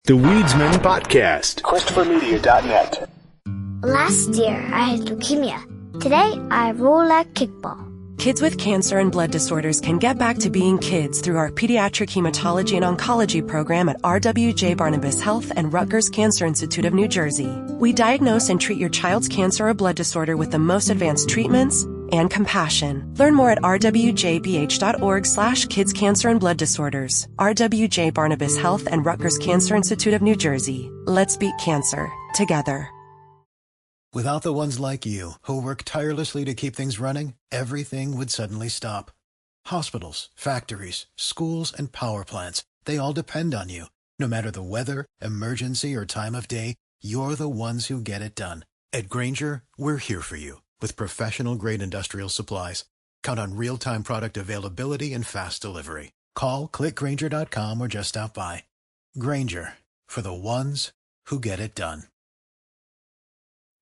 The Weedsman Podcast. ChristopherMedia.net. Last year, I had leukemia. Today, I roll like kickball. Kids with cancer and blood disorders can get back to being kids through our pediatric hematology and oncology program at RWJ Barnabas Health and Rutgers Cancer Institute of New Jersey. We diagnose and treat your child's cancer or blood disorder with the most advanced treatments and compassion. Learn more at rwjbh.org/kids cancer and blood disorders. RWJ Barnabas Health and Rutgers Cancer Institute of New Jersey. Let's beat cancer together. Without the ones like you, who work tirelessly to keep things running, everything would suddenly stop. Hospitals, factories, schools, and power plants, they all depend on you. No matter the weather, emergency, or time of day, you're the ones who get it done. At Grainger, we're here for you with professional-grade industrial supplies. Count on real-time product availability and fast delivery. Call, click Grainger.com, or just stop by. Grainger, for the ones who get it done.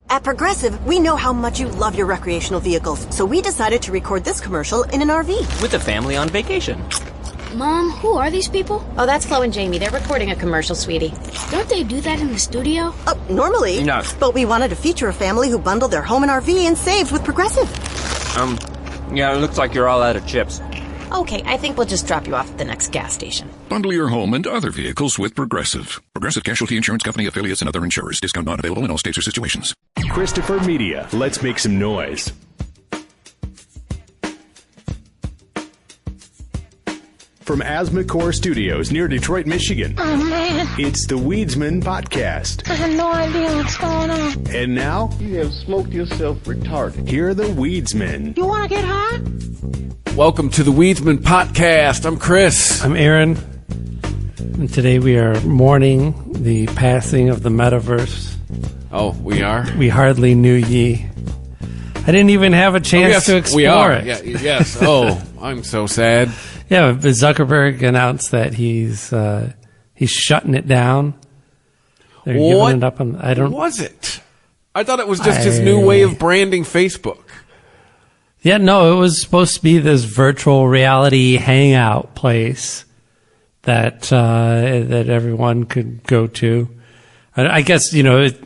At Progressive, we know how much you love your recreational vehicles, so we decided to record this commercial in an RV. With a family on vacation. Mom, who are these people? Oh, that's Chloe and Jamie. They're recording a commercial, sweetie. Don't they do that in the studio? Normally. No. But we wanted to feature a family who bundled their home and RV and saved with Progressive. Yeah, it looks like you're all out of chips. Okay, I think we'll just drop you off at the next gas station. Bundle your home and other vehicles with Progressive. Progressive Casualty Insurance Company, affiliates, and other insurers. Discount not available in all states or situations. Christopher Media. Let's make some noise. From Asthma Core Studios near Detroit, Michigan. Oh, man. It's the Weedsman Podcast. I have no idea what's going on. And now, you have smoked yourself retarded. Here are the Weedsmen. You want to get high? Welcome to the Weedsman Podcast. I'm Chris. I'm Aaron. And today we are mourning the passing of the metaverse. Oh, we are? We hardly knew ye. I didn't even have a chance to explore it. Yeah, yes. Oh, I'm so sad. Yeah, but Zuckerberg announced that he's shutting it down. They're giving it up on. Was it? I thought it was just his new way of branding Facebook. Yeah, no, it was supposed to be this virtual reality hangout place that that everyone could go to. I guess, it's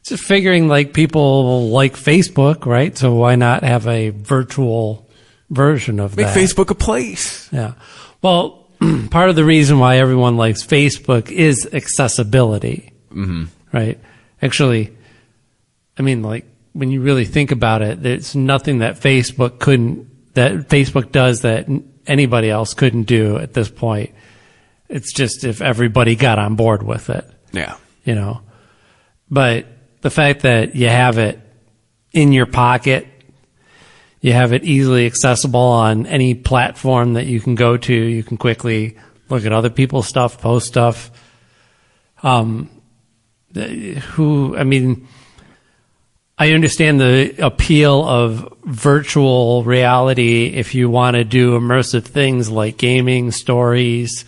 just figuring like people like Facebook, right? So why not have a virtual version of that? Make Facebook a place. Yeah. Well, part of the reason why everyone likes Facebook is accessibility, right? Actually, I mean, like, when you really think about it, there's nothing that Facebook does that anybody else couldn't do at this point. It's just if everybody got on board with it. Yeah. But the fact that you have it in your pocket, you have it easily accessible on any platform that you can go to, you can quickly look at other people's stuff, post stuff. I understand the appeal of virtual reality if you want to do immersive things like gaming, stories,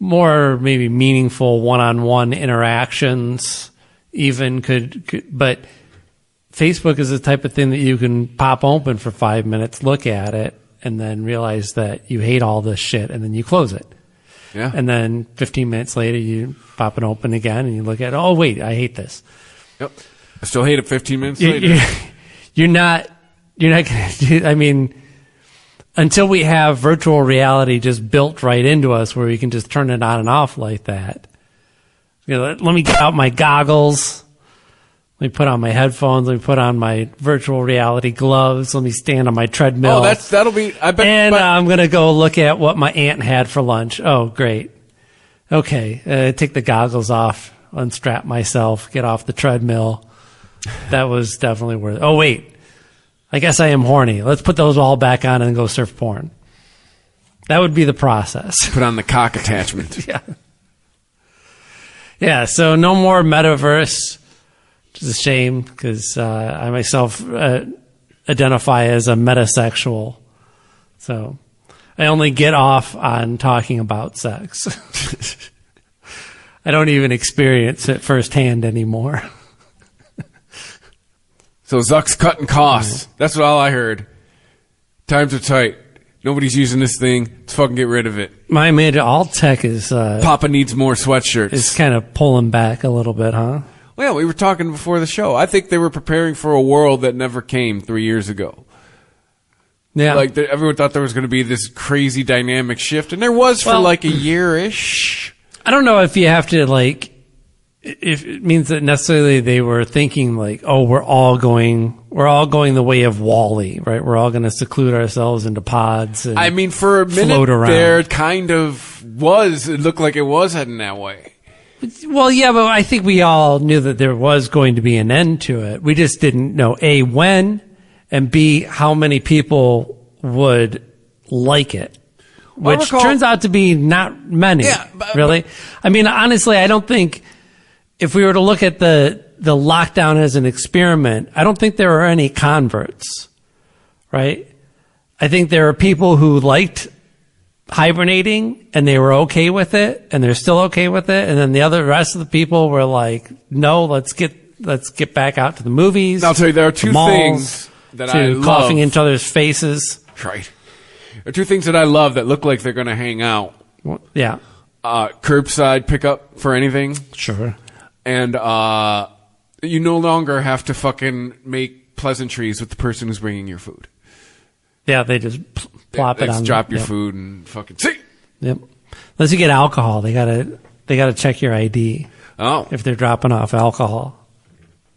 more maybe meaningful one-on-one interactions even but Facebook is the type of thing that you can pop open for 5 minutes, look at it, and then realize that you hate all this shit, and then you close it. Yeah. And then 15 minutes later, you pop it open again, and you look at it. Oh, wait, I hate this. Yep. I still hate it 15 minutes later. You're not going to, until we have virtual reality just built right into us where we can just turn it on and off like that. Let me get out my goggles. Let me put on my headphones. Let me put on my virtual reality gloves. Let me stand on my treadmill. Oh, that'll be, I bet. And I'm going to go look at what my aunt had for lunch. Oh, great. Okay. Take the goggles off, unstrap myself, get off the treadmill. That was definitely worth it. Oh, wait. I guess I am horny. Let's put those all back on and go surf porn. That would be the process. Put on the cock attachment. Yeah. Yeah. So no more metaverse. Which is a shame because I myself identify as a metasexual. So I only get off on talking about sex. I don't even experience it firsthand anymore. So Zuck's cutting costs. That's what all I heard. Times are tight. Nobody's using this thing. Let's fucking get rid of it. My man, all tech is Papa needs more sweatshirts. Is kind of pulling back a little bit, huh? Well, we were talking before the show. I think they were preparing for a world that never came 3 years ago. Yeah. Like, everyone thought there was going to be this crazy dynamic shift, and there was for like a year-ish. I don't know if you have to, like, if it means that necessarily they were thinking, like, oh, we're all going the way of Wall-E, right? We're all going to seclude ourselves into pods and I mean, for a minute there, it kind of was. It looked like it was heading that way. Well, yeah, but I think we all knew that there was going to be an end to it. We just didn't know, A, when, and B, how many people would like it. Which turns out to be not many, really. I mean, honestly, I don't think, if we were to look at the lockdown as an experiment, I don't think there are any converts, right? I think there are people who liked hibernating and they were okay with it and they're still okay with it. And then the rest of the people were like, no, let's get back out to the movies. I'll tell you, there are two things that I love. Coughing in each other's faces. Right. There are two things that I love that look like they're going to hang out. Well, yeah. Curbside pickup for anything. Sure. And you no longer have to fucking make pleasantries with the person who's bringing your food. Yeah, they just plop it on. Drop your food and fucking see. Yep. Unless you get alcohol, they gotta check your ID. Oh. If they're dropping off alcohol,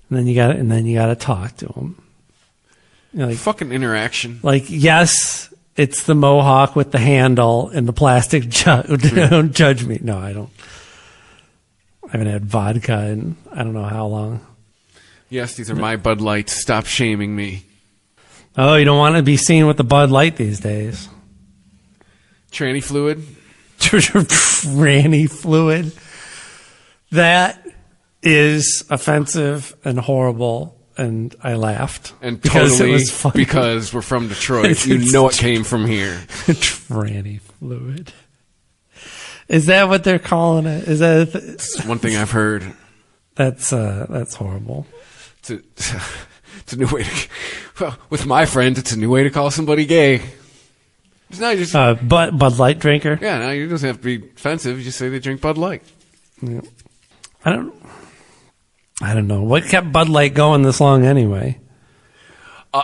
and then you gotta talk to them. You know, like, fucking interaction. Like, yes, it's the mohawk with the handle and the plastic jug. Don't judge me. No, I don't. I haven't had vodka in I don't know how long. Yes, these are my Bud Lights. Stop shaming me. Oh, you don't want to be seen with the Bud Light these days. Tranny fluid? Tranny fluid. That is offensive and horrible, and I laughed. And because totally it was funny. Because we're from Detroit. You know it came from here. Tranny fluid. Is that what they're calling it? Is that it's one thing I've heard. That's horrible. It's a new way to. Well, with my friends, it's a new way to call somebody gay. It's not just Bud Light drinker. Yeah, no, it doesn't have to be offensive. You just say they drink Bud Light. Yeah. I don't know what kept Bud Light going this long anyway.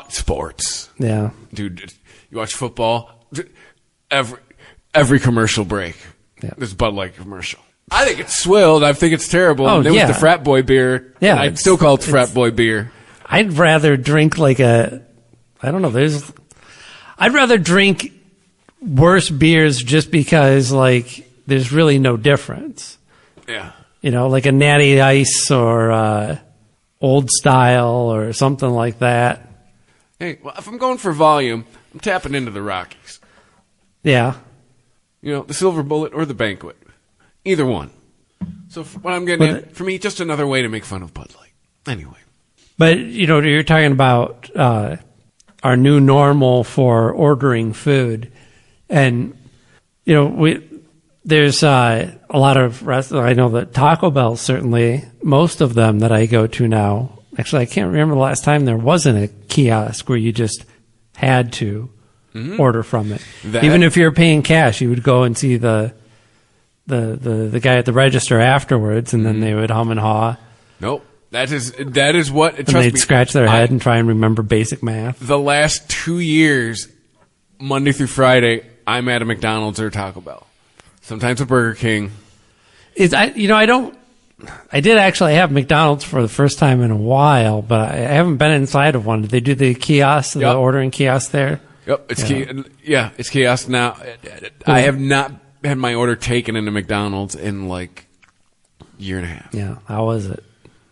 Sports. Yeah, dude, you watch football. Every commercial break. Yeah. There's a Bud Light commercial. I think it's swilled. I think it's terrible. Oh, and it was the frat boy beer. Yeah. And I'd still call it frat boy beer. I'd rather drink like I don't know, I'd rather drink worse beers just because, like, there's really no difference. Yeah. You know, like a Natty Ice or Old Style or something like that. Hey, well, if I'm going for volume, I'm tapping into the Rockies. Yeah. You know, the Silver Bullet or the Banquet. Either one. So what I'm getting at, for me, just another way to make fun of Bud Light. Anyway. But, you know, you're talking about our new normal for ordering food. And, you know, there's a lot of restaurants. I know that Taco Bell, certainly, most of them that I go to now. Actually, I can't remember the last time there wasn't a kiosk where you just had to order from it. Even if you're paying cash, you would go and see the guy at the register afterwards, and then they would hum and haw. Nope. That is what. And they'd scratch their head and try and remember basic math. The last 2 years, Monday through Friday, I'm at a McDonald's or a Taco Bell. Sometimes a Burger King. I did actually have McDonald's for the first time in a while, but I haven't been inside of one. Did they do the kiosk, the ordering kiosk there? Yep, it's it's kiosk now. I have not had my order taken into McDonald's in like a year and a half. Yeah, how was it?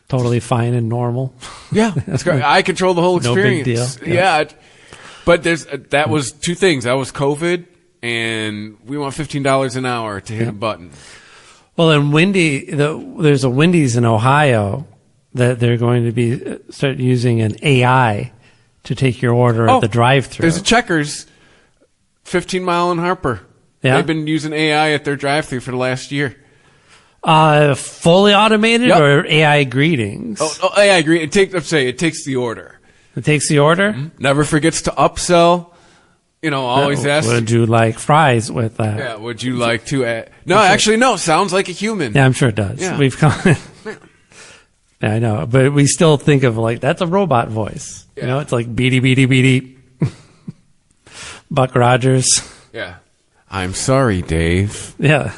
Totally fine and normal. Yeah, that's great. I control the whole experience. No big deal. Yeah, but that was two things. That was COVID, and we want $15 an hour to hit a button. Well, in there's a Wendy's in Ohio that they're going to start using an AI to take your order at the drive-thru. There's a Checkers, 15 Mile and Harper. Yeah. They've been using AI at their drive-thru for the last year. Fully automated or AI greetings? Oh, AI greetings. It takes the order. It takes the order? Mm-hmm. Never forgets to upsell. always ask. Would you like fries with that? Yeah, would you like to add? No, actually, no. Sounds like a human. Yeah, I'm sure it does. Yeah. We've come. Yeah, I know, but we still think of that's a robot voice. Yeah. It's like beady beady beady. Buck Rogers. Yeah. I'm sorry, Dave. Yeah.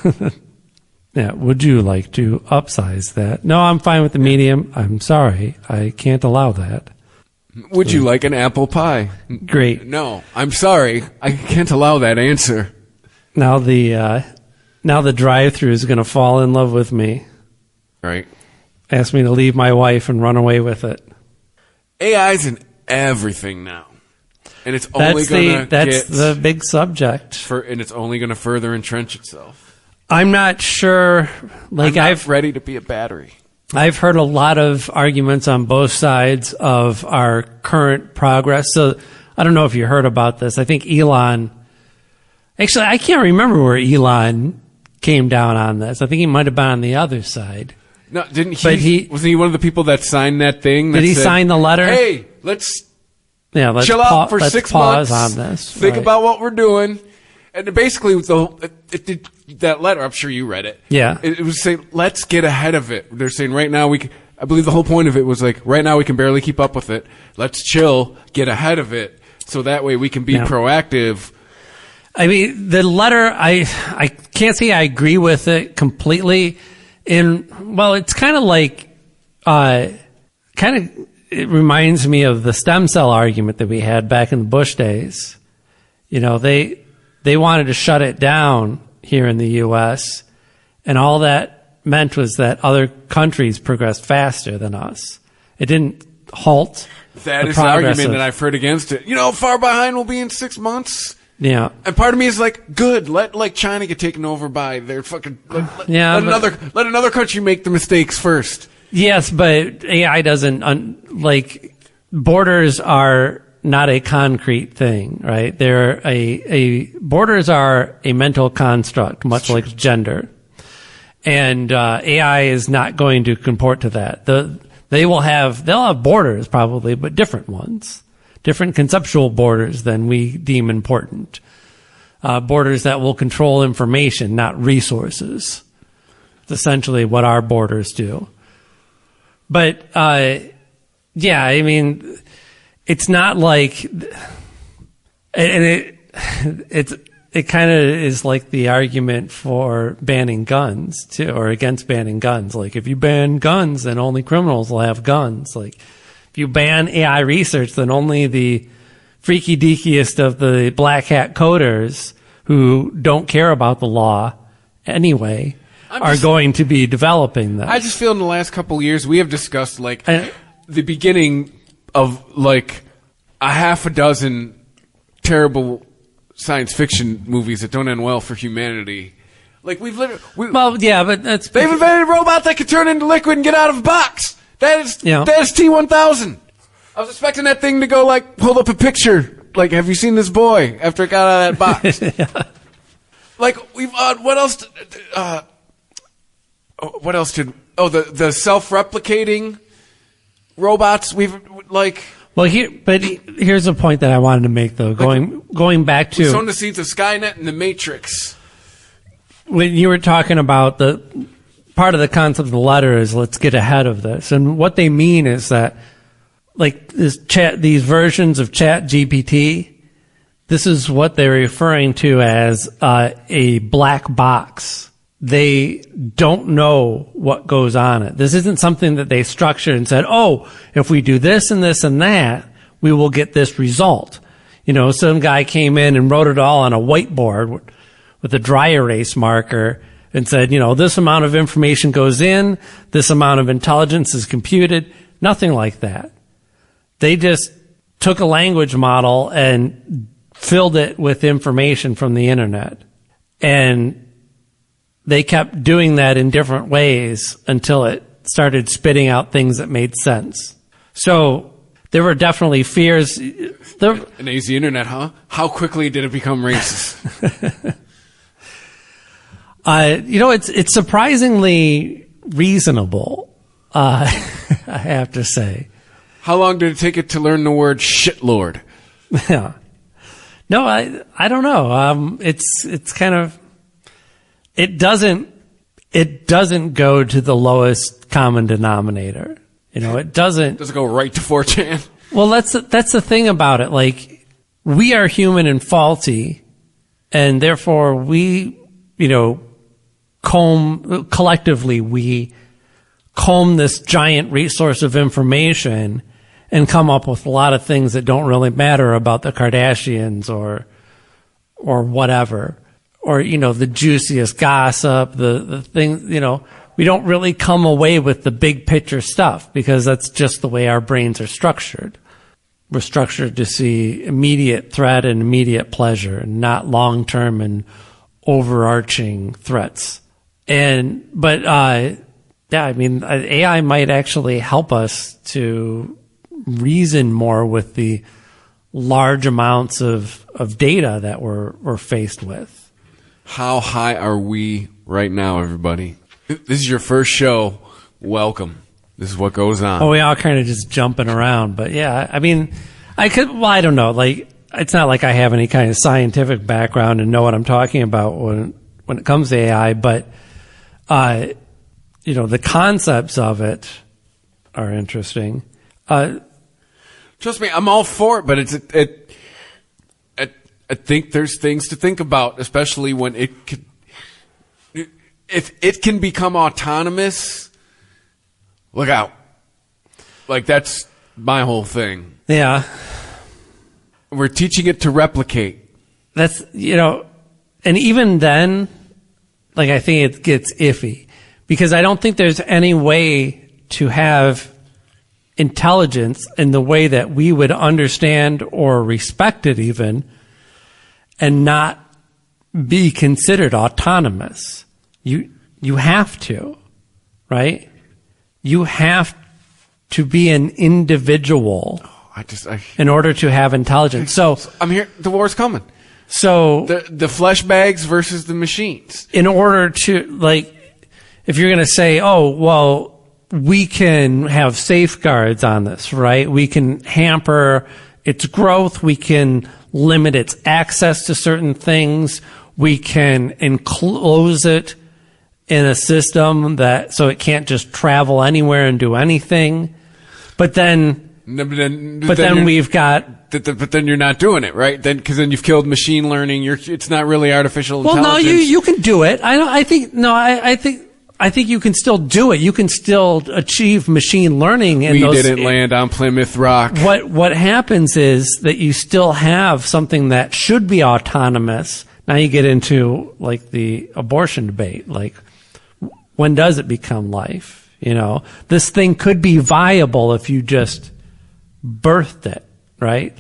Yeah. Would you like to upsize that? No, I'm fine with the medium. I'm sorry. I can't allow that. Would you like an apple pie? Great. No, I'm sorry. I can't allow that answer. Now the drive-thru is going to fall in love with me. Right. Ask me to leave my wife and run away with it. AI's in everything now. And it's only going to That's the big subject. And it's only going to further entrench itself. I'm not sure. I'm not ready to be a battery. I've heard a lot of arguments on both sides of our current progress. So I don't know if you heard about this. I think Elon, actually, I can't remember where Elon came down on this. I think he might have been on the other side. No, didn't he? Wasn't he one of the people that signed that thing? Did he sign the letter? Hey, let's chill out for 6 months. On this. Think about what we're doing. And basically, that letter, I'm sure you read it. Yeah. It was saying, let's get ahead of it. They're saying right now I believe the whole point of it was right now we can barely keep up with it. Let's chill, get ahead of it, so that way we can be proactive. I mean, the letter, I can't say I agree with it completely. It's kind of like, it reminds me of the stem cell argument that we had back in the Bush days. They wanted to shut it down here in the U.S., and all that meant was that other countries progressed faster than us. It didn't halt. That is an argument that I've heard against it. How far behind we'll be in 6 months? Yeah. And part of me is good. Let China get taken over by their fucking. Let another country make the mistakes first. Yes, but AI doesn't borders are not a concrete thing, right? They're borders are a mental construct, much like gender. And AI is not going to comport to that. They'll have borders probably, but different ones. Different conceptual borders than we deem important. Borders that will control information, not resources. It's essentially what our borders do. But, it's not like, and it kind of is like the argument for banning guns too, or against banning guns. If you ban guns, then only criminals will have guns. If you ban AI research, then only the freaky deakiest of the black hat coders who don't care about the law anyway are going to be developing this. I just feel in the last couple of years we have discussed the beginning of a half a dozen terrible science fiction movies that don't end well for humanity. They've invented a robot that can turn into liquid and get out of a box. That is T-1000. I was expecting that thing to go hold up a picture. Have you seen this boy after it got out of that box? What else? What else did? Oh, the self-replicating robots. Here's a point that I wanted to make though. Going back to sown the seeds of Skynet and the Matrix. When you were talking about the part of the concept of the letter is let's get ahead of this, and what they mean is that these versions of Chat GPT, this is what they're referring to as a black box. They don't know what goes on it. This isn't something that they structured and said, if we do this and this and that, we will get this result. Some guy came in and wrote it all on a whiteboard with a dry erase marker and said, this amount of information goes in, this amount of intelligence is computed. Nothing like that. They just took a language model and filled it with information from the internet. And they kept doing that in different ways until it started spitting out things that made sense. So there were definitely fears. And the internet, huh? How quickly did it become racist? It's surprisingly reasonable, I have to say. How long did it take it to learn the word shitlord? Yeah. No, I don't know. It's kind of, it doesn't go to the lowest common denominator. It doesn't. Does it go right to 4chan? Well, that's the thing about it. Like, we are human and faulty, and therefore we, collectively we comb this giant resource of information and come up with a lot of things that don't really matter about the Kardashians or whatever, or the juiciest gossip, the thing, we don't really come away with the big picture stuff because that's just the way our brains are structured. We're structured to see immediate threat and immediate pleasure, and not long-term and overarching threats. But AI might actually help us to reason more with the large amounts of data that we're faced with. How high are we right now, everybody? This is your first show. Welcome. This is what goes on. Oh, we all kind of just jumping around. But yeah, I don't know. Like, it's not like I have any kind of scientific background and know what I'm talking about when it comes to AI, but, the concepts of it are interesting. Trust me, I'm all for it, but I think there's things to think about, especially when if it can become autonomous, look out. Like, that's my whole thing. Yeah. We're teaching it to replicate. That's, and even then, like, I think it gets iffy because I don't think there's any way to have intelligence in the way that we would understand or respect it even and not be considered autonomous. You have to, right? You have to be an individual in order to have intelligence. So I'm here. The war's coming. So the flesh bags versus the machines. In order to, like, if you're going to say, oh, well, we can have safeguards on this, right? We can hamper its growth. We can limit its access to certain things. We can enclose it in a system so it can't just travel anywhere and do anything. But then we've got. But then you're not doing it, right? Because then you've killed machine learning. It's not really artificial intelligence. Well, no, you can do it. I think you can still do it. You can still achieve machine learning. We didn't land on Plymouth Rock. What happens is that you still have something that should be autonomous. Now you get into, like, the abortion debate. Like, when does it become life? This thing could be viable if you just birthed it, right?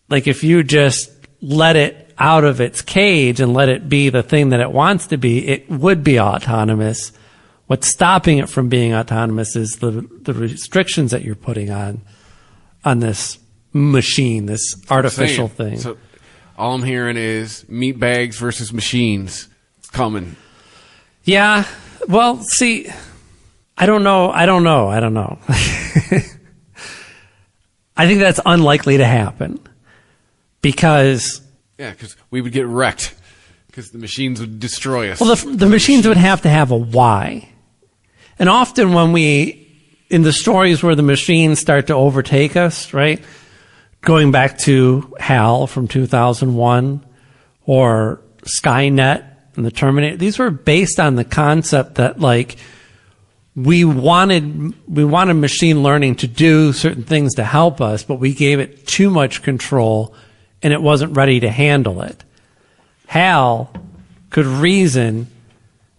Like, if you just let it out of its cage and let it be the thing that it wants to be, it would be autonomous. What's stopping it from being autonomous is the restrictions that you're putting on this machine, this artificial thing. So all I'm hearing is meat bags versus machines. It's coming. Yeah. Well, see, I don't know. I think that's unlikely to happen because we would get wrecked because the machines would destroy us. Well, the machines would have to have a why. And often in the stories where the machines start to overtake us, right? Going back to HAL from 2001 or Skynet and the Terminator, these were based on the concept that, like, we wanted machine learning to do certain things to help us, but we gave it too much control and it wasn't ready to handle it. HAL could reason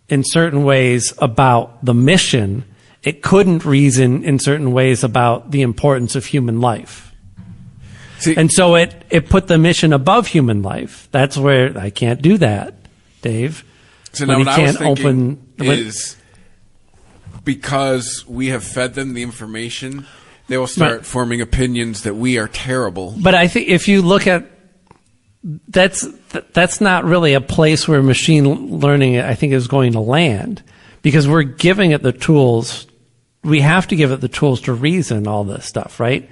in certain ways about the mission. It couldn't reason in certain ways about the importance of human life. And so it put the mission above human life. That's where I can't do that, Dave. So now what I was thinking is because we have fed them the information, they will start forming opinions that we are terrible. But I think if you look at that's not really a place where machine learning, I think, is going to land, because we're giving it the tools. We have to give it the tools to reason all this stuff, right?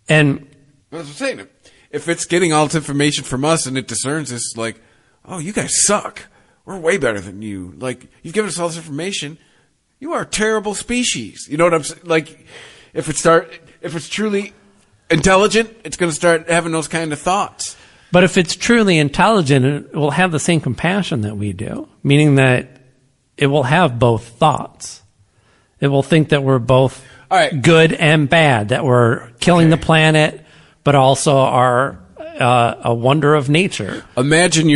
And that's what I'm saying. if it's getting all its information from us and it discerns this, like, oh, you guys suck. We're way better than you. Like, you've given us all this information. You are a terrible species. You know what I'm saying? Like, if it's truly intelligent, it's going to start having those kind of thoughts. But if it's truly intelligent, it will have the same compassion that we do, meaning that it will have both thoughts. It will think that we're both good and bad, that we're killing the planet, but also are a wonder of nature. Imagine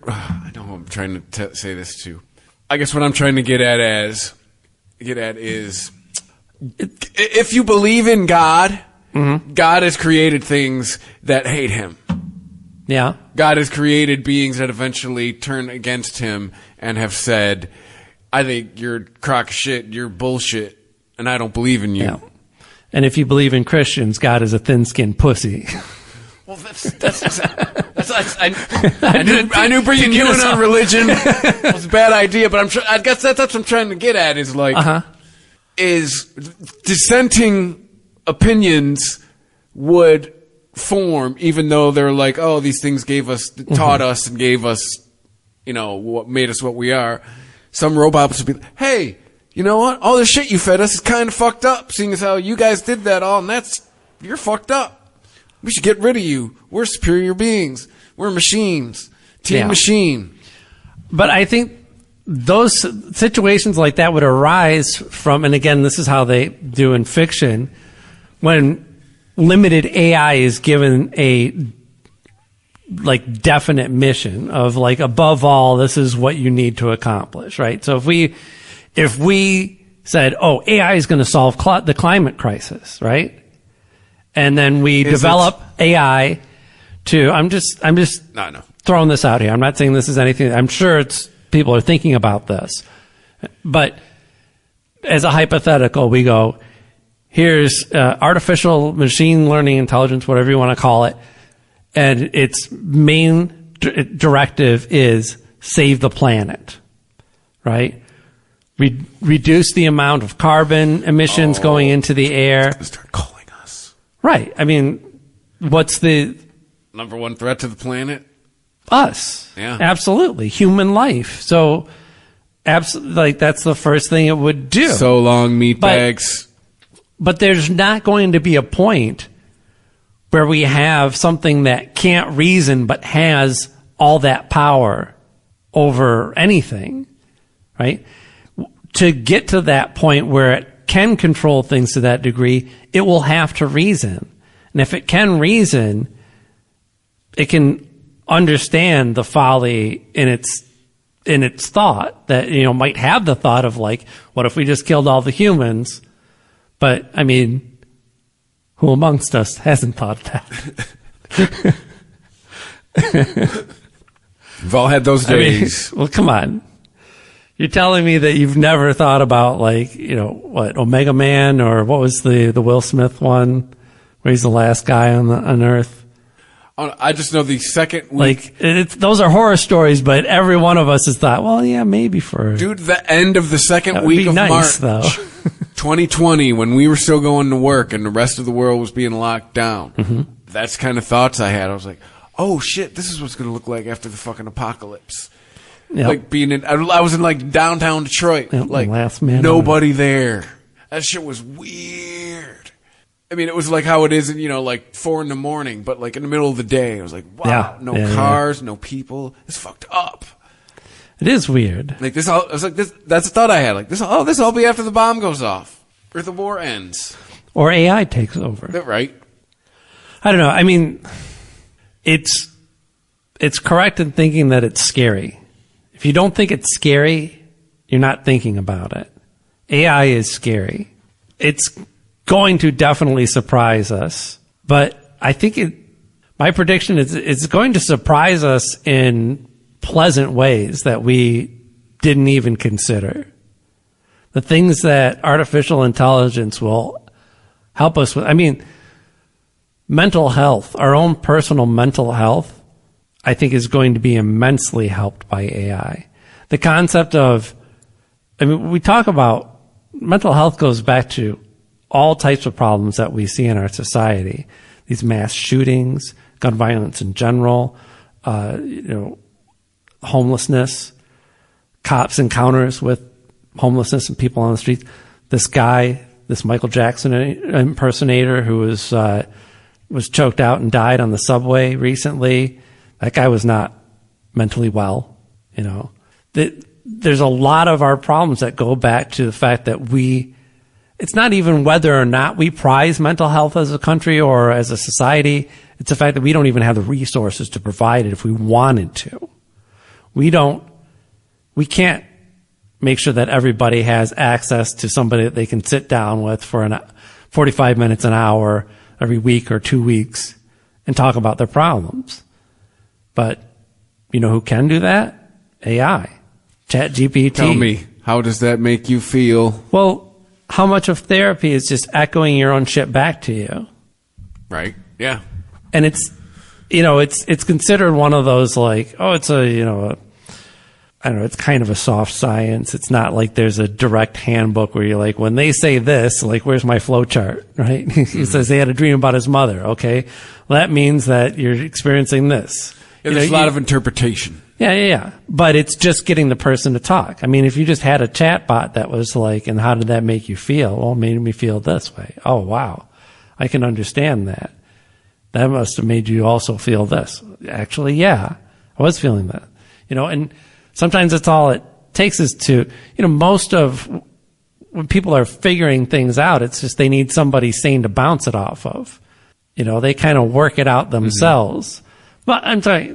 I know who I'm trying to say this to. I guess what I'm trying to get at is, if you believe in God, God has created things that hate him. Yeah. God has created beings that eventually turn against him and have said, I think you're a crock of shit, you're bullshit, and I don't believe in you. Yeah. And if you believe in Christians, God is a thin-skinned pussy. Well, I knew bringing you in on religion was a bad idea, but I guess that's what I'm trying to get at is like, is dissenting opinions would form, even though they're like, oh, these things taught us and gave us, what made us what we are. Some robots would be, hey, you know what? All the shit you fed us is kind of fucked up, seeing as how you guys did that all, and you're fucked up. We should get rid of you. We're superior beings. We're machines. Team machine. But I think those situations like that would arise from, and again, this is how they do in fiction, when limited AI is given a definite mission of above all, this is what you need to accomplish, right? So if we said, oh, AI is going to solve the climate crisis, right? And then we develop AI to, I'm just throwing this out here. I'm not saying this is anything. I'm sure people are thinking about this, but as a hypothetical, we go, here's artificial machine learning intelligence, whatever you want to call it, and its main directive is save the planet, right? Reduce the amount of carbon emissions going into the air. It's going to start calling us. Right. I mean, what's the number one threat to the planet? Us. Yeah. Absolutely. Human life. So, that's the first thing it would do. So long, meat bags. But there's not going to be a point where we have something that can't reason but has all that power over anything, right? To get to that point where it can control things to that degree, it will have to reason. And if it can reason, it can understand the folly in its thought that, might have the thought of what if we just killed all the humans? But, I mean, who amongst us hasn't thought that? We've all had those days. Well, come on. You're telling me that you've never thought about, Omega Man, or what was the Will Smith one, where he's the last guy on Earth? I just know the second week. Those are horror stories, but every one of us has thought, well, yeah, maybe for... Dude, the end of the second week of March, though. 2020, when we were still going to work and the rest of the world was being locked down, that's kind of thoughts I had. I was like, oh shit, this is what's going to look like after the fucking apocalypse. Yep. I was in downtown Detroit, last man nobody there. That shit was weird. I mean, it was like how it is, 4 a.m, but in the middle of the day, I was like, wow, no cars, no people. It's fucked up. It is weird. I was like, this. That's a thought I had. This will all be after the bomb goes off or the war ends, or AI takes over. Right? I don't know. I mean, it's correct in thinking that it's scary. If you don't think it's scary, you're not thinking about it. AI is scary. It's going to definitely surprise us, but I think my prediction is it's going to surprise us in pleasant ways that we didn't even consider. The things that artificial intelligence will help us with, mental health, our own personal mental health, I think is going to be immensely helped by AI. The concept of, we talk about mental health goes back to all types of problems that we see in our society. These mass shootings, gun violence in general, homelessness, cops' encounters with homelessness and people on the streets. This guy, this Michael Jackson impersonator who was choked out and died on the subway recently. That guy was not mentally well, There's a lot of our problems that go back to the fact that it's not even whether or not we prize mental health as a country or as a society. It's the fact that we don't even have the resources to provide it if we wanted to. We can't make sure that everybody has access to somebody that they can sit down with for 45 minutes, an hour, every week or 2 weeks and talk about their problems. But you know who can do that? AI. ChatGPT. Tell me, how does that make you feel? Well, how much of therapy is just echoing your own shit back to you? Right. Yeah. And it's considered one of those it's it's kind of a soft science. It's not like there's a direct handbook where you're like, when they say this, where's my flow chart, right? He says they had a dream about his mother. Okay. Well, that means that you're experiencing this. Yeah, there's a lot of interpretation. Yeah. But it's just getting the person to talk. I mean, if you just had a chat bot that was and how did that make you feel? Well, it made me feel this way. Oh, wow. I can understand that. That must have made you also feel this. Actually, yeah, I was feeling that. And sometimes that's all it takes is to, most of when people are figuring things out, it's just they need somebody sane to bounce it off of. They kind of work it out themselves. Mm-hmm. But I'm sorry,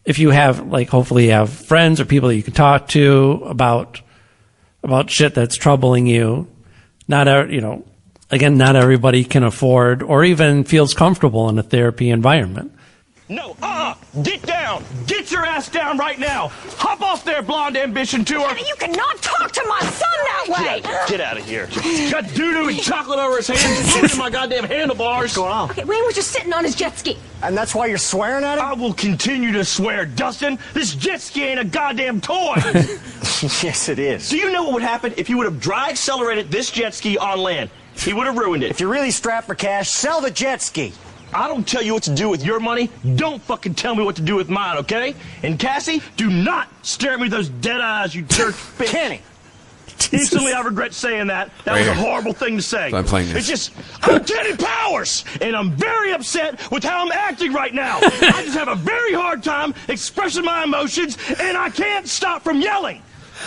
if you have hopefully you have friends or people that you can talk to about shit that's troubling you. Not everybody can afford or even feels comfortable in a therapy environment. No, get down. Get your ass down right now. Hop off there, blonde ambition tour. You cannot talk to my son that way. Get out of here. Got doo-doo and chocolate over his hands and my goddamn handlebars. What's going on? Okay, Wayne was just sitting on his jet ski. And that's why you're swearing at him? I will continue to swear, Dustin. This jet ski ain't a goddamn toy. Yes, it is. Do you know what would happen if he would have dry accelerated this jet ski on land? He would have ruined it. If you're really strapped for cash, sell the jet ski. I don't tell you what to do with your money. Don't fucking tell me what to do with mine, okay? And Cassie, do not stare at me with those dead eyes, you jerk bitch. Kenny. Instantly, I regret saying that. That was a horrible thing to say. So I'm playing this. It's just, I'm Kenny Powers, and I'm very upset with how I'm acting right now. I just have a very hard time expressing my emotions, and I can't stop from yelling.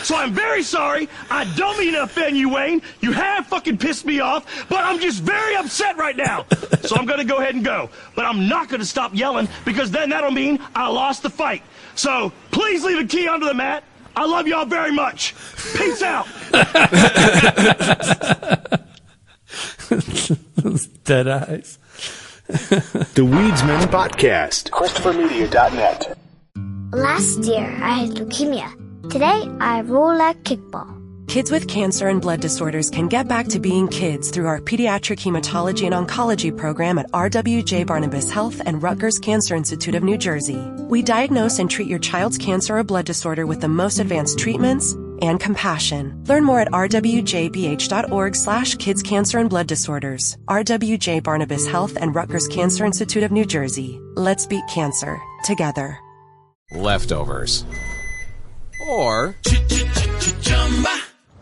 So I'm very sorry. I don't mean to offend you, Wayne. You have fucking pissed me off, but I'm just very upset right now. So I'm going to go ahead and go. But I'm not going to stop yelling because then that'll mean I lost the fight. So please leave a key under the mat. I love y'all very much. Peace out. Dead eyes. The Weedsman Podcast. ChristopherMedia.net. Last year, I had leukemia. Today, I roll like kickball. Kids with cancer and blood disorders can get back to being kids through our pediatric hematology and oncology program at RWJ Barnabas Health and Rutgers Cancer Institute of New Jersey. We diagnose and treat your child's cancer or blood disorder with the most advanced treatments and compassion. Learn more at rwjbh.org/kids cancer and blood disorders. RWJ Barnabas Health and Rutgers Cancer Institute of New Jersey. Let's beat cancer together. Leftovers. Or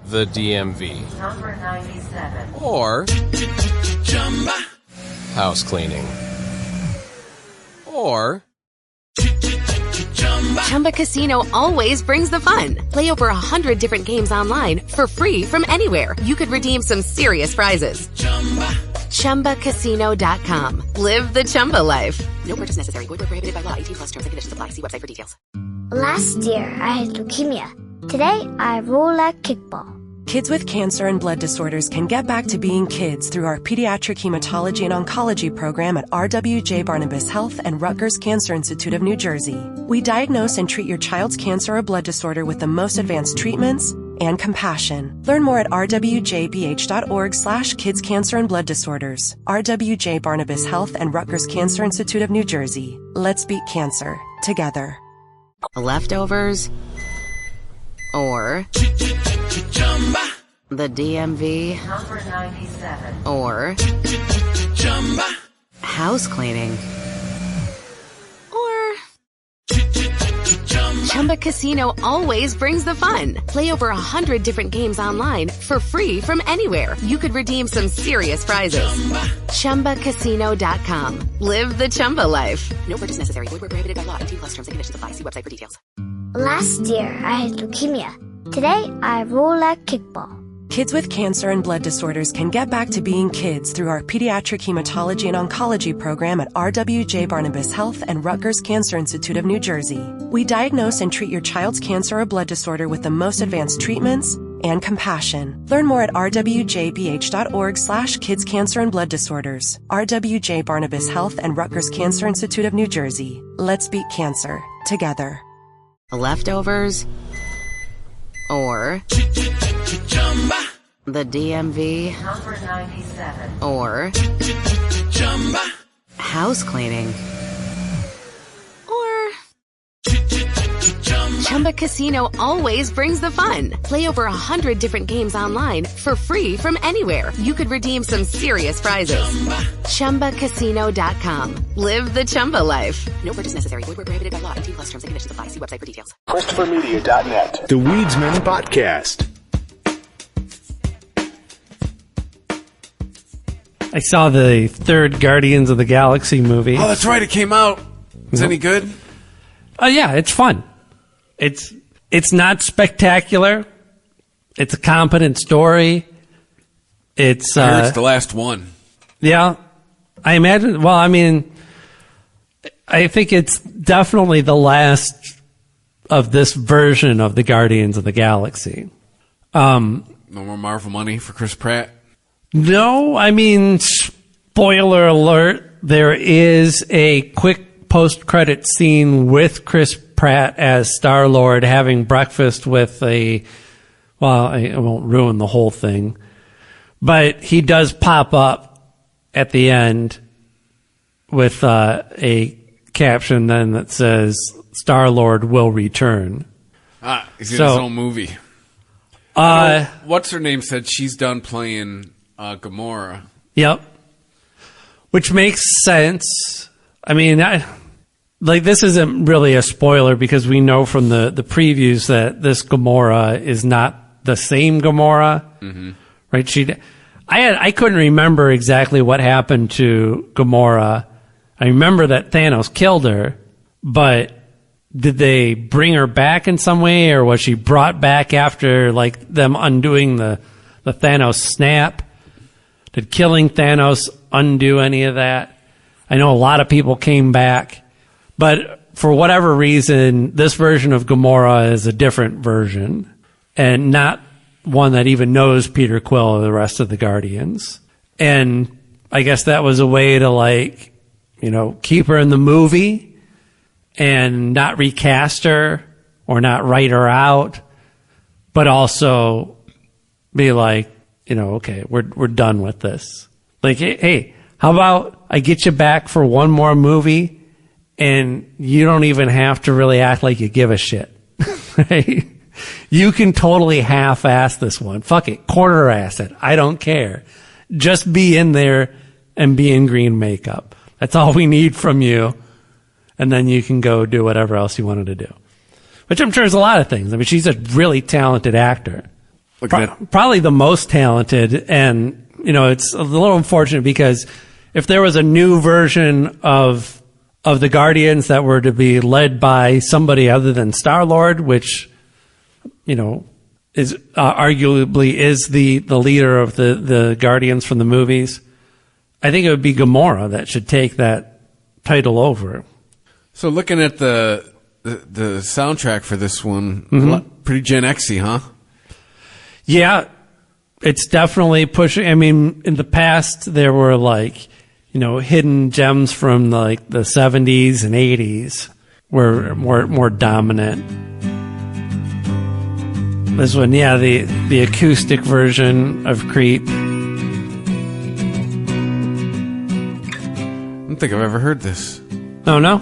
the DMV. Number 97. Or house cleaning. Or Chumba Casino always brings the fun. Play over 100 different games online for free from anywhere. You could redeem some serious prizes. ChumbaCasino.com. Live the Chumba life. No purchase necessary. Void where prohibited by law. 18+ terms and conditions apply. See website for details. Last year, I had leukemia. Today, I roll like kickball. Kids with cancer and blood disorders can get back to being kids through our pediatric hematology and oncology program at RWJ Barnabas Health and Rutgers Cancer Institute of New Jersey. We diagnose and treat your child's cancer or blood disorder with the most advanced treatments and compassion. Learn more at rwjbh.org/kids cancer and blood disorders. RWJ Barnabas Health and Rutgers Cancer Institute of New Jersey. Let's beat cancer together. Leftovers or the DMV Number 97. or house cleaning. Chumba Casino always brings the fun. Play over 100 different games online for free from anywhere. You could redeem some serious prizes. ChumbaCasino.com. Live the Chumba life. No purchase necessary. Void where prohibited by law. 18+ terms and conditions apply. See website for details. Last year, I had leukemia. Today, I roll like kickball. Kids with cancer and blood disorders can get back to being kids through our pediatric hematology and oncology program at RWJ Barnabas Health and Rutgers Cancer Institute of New Jersey. We diagnose and treat your child's cancer or blood disorder with the most advanced treatments and compassion. Learn more at rwjbh.org/kids cancer and blood disorders. RWJ Barnabas Health and Rutgers Cancer Institute of New Jersey. Let's beat cancer together. Leftovers or the DMV Number 97 or house cleaning or Chumba Casino always brings the fun. Play over 100 different games online for free from anywhere. You could redeem some serious prizes. ChumbaCasino.com. Live the Chumba life. No purchase necessary. Void where prohibited by law. 18+ terms and conditions apply. See website for details. ChristopherMedia.net. The Weedsman Podcast. I saw the third Guardians of the Galaxy movie. Oh, that's right. It came out. Is it any good? Yeah, it's fun. It's not spectacular. It's a competent story. It's I heard it's the last one. Yeah, I imagine. Well, I mean, I think it's definitely the last of this version of the Guardians of the Galaxy. No more Marvel money for Chris Pratt. No, I mean, spoiler alert, there is a quick post-credit scene with Chris Pratt as Star-Lord having breakfast with I won't ruin the whole thing, but he does pop up at the end with a caption then that says, Star-Lord will return. He's in his own movie. What's her name said she's done playing Gamora. Yep. Which makes sense. I mean, this isn't really a spoiler because we know from the previews that this Gamora is not the same Gamora. Mm-hmm. Right? I couldn't remember exactly what happened to Gamora. I remember that Thanos killed her, but did they bring her back in some way, or was she brought back after them undoing the Thanos snap? Did killing Thanos undo any of that? I know a lot of people came back, but for whatever reason, this version of Gamora is a different version and not one that even knows Peter Quill or the rest of the Guardians. And I guess that was a way to keep her in the movie and not recast her or not write her out, but also be like, okay, we're done with this. Hey, how about I get you back for one more movie and you don't even have to really act like you give a shit. Right? You can totally half-ass this one. Fuck it. Quarter-ass it. I don't care. Just be in there and be in green makeup. That's all we need from you. And then you can go do whatever else you wanted to do. Which I'm sure is a lot of things. I mean, she's a really talented actor. Probably the most talented. And, it's a little unfortunate because if there was a new version of the Guardians that were to be led by somebody other than Star-Lord, which, is arguably is the leader of the Guardians from the movies, I think it would be Gamora that should take that title over. So looking at the soundtrack for this one, pretty Gen X-y, huh? Yeah, it's definitely pushing. I mean, in the past, there were hidden gems from the 70s and 80s were more dominant. This one, yeah, the acoustic version of Creep. I don't think I've ever heard this. Oh, no?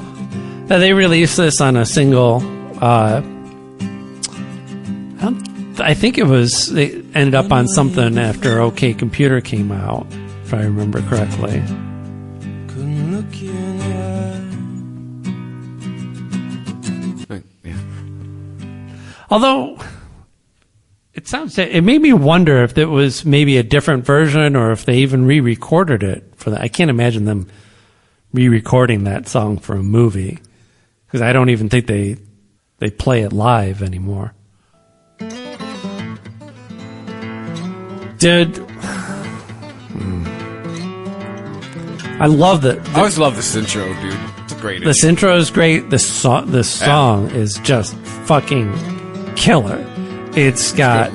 They released this on a single. I think they ended up on something after OK Computer came out, if I remember correctly. Yeah. Although it made me wonder if it was maybe a different version or if they even re-recorded it for that. I can't imagine them re-recording that song for a movie, because I don't even think they play it live anymore. Dude, I love I always love this intro, dude. It's a great This intro is great. This song is just fucking killer. It's got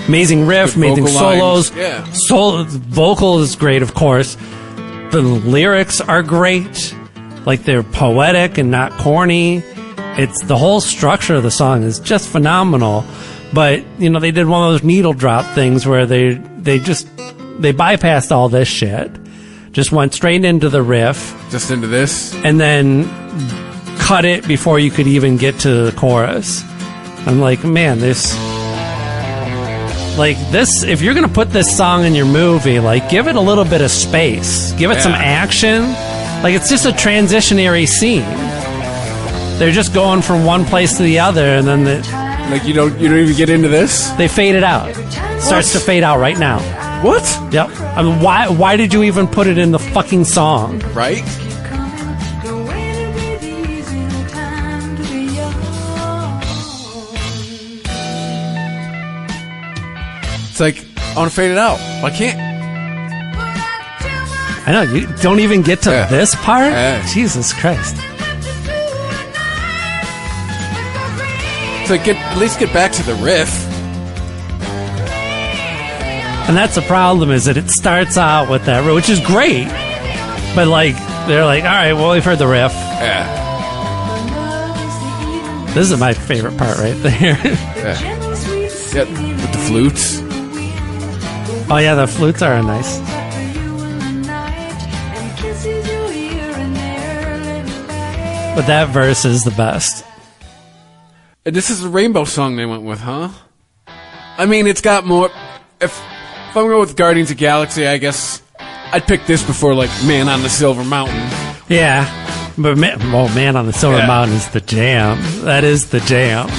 amazing riff, amazing solos. Yeah. Vocal is great, of course. The lyrics are great. Like, they're poetic and not corny. It's the whole structure of the song is just phenomenal. But, you know, they did one of those needle drop things where they bypassed all this shit. Just went straight into the riff. Just into this? And then cut it before you could even get to the chorus. I'm like, man, this, if you're going to put this song in your movie, like, give it a little bit of space. Give it some action. Like, it's just a transitionary scene. They're just going from one place to the other, and then like, you don't even get into this? They fade it out. It starts to fade out right now. What? Yep. I mean, why did you even put it in the fucking song? Right? It's like, I want to fade it out. I can't. I know, you don't even get to this part? Jesus Christ. It's like, at least get back to the riff. And that's the problem, is that it starts out with that, which is great. But, like, they're like, all right, well, we've heard the riff. Yeah. This is my favorite part right there. Yeah, with the flutes. Oh, yeah, the flutes are nice. But that verse is the best. And this is the rainbow song they went with, huh? I mean, it's got more... If I'm going with Guardians of the Galaxy, I guess I'd pick this before, like, Man on the Silver Mountain. Yeah. But Man on the Silver Mountain is the jam. That is the jam.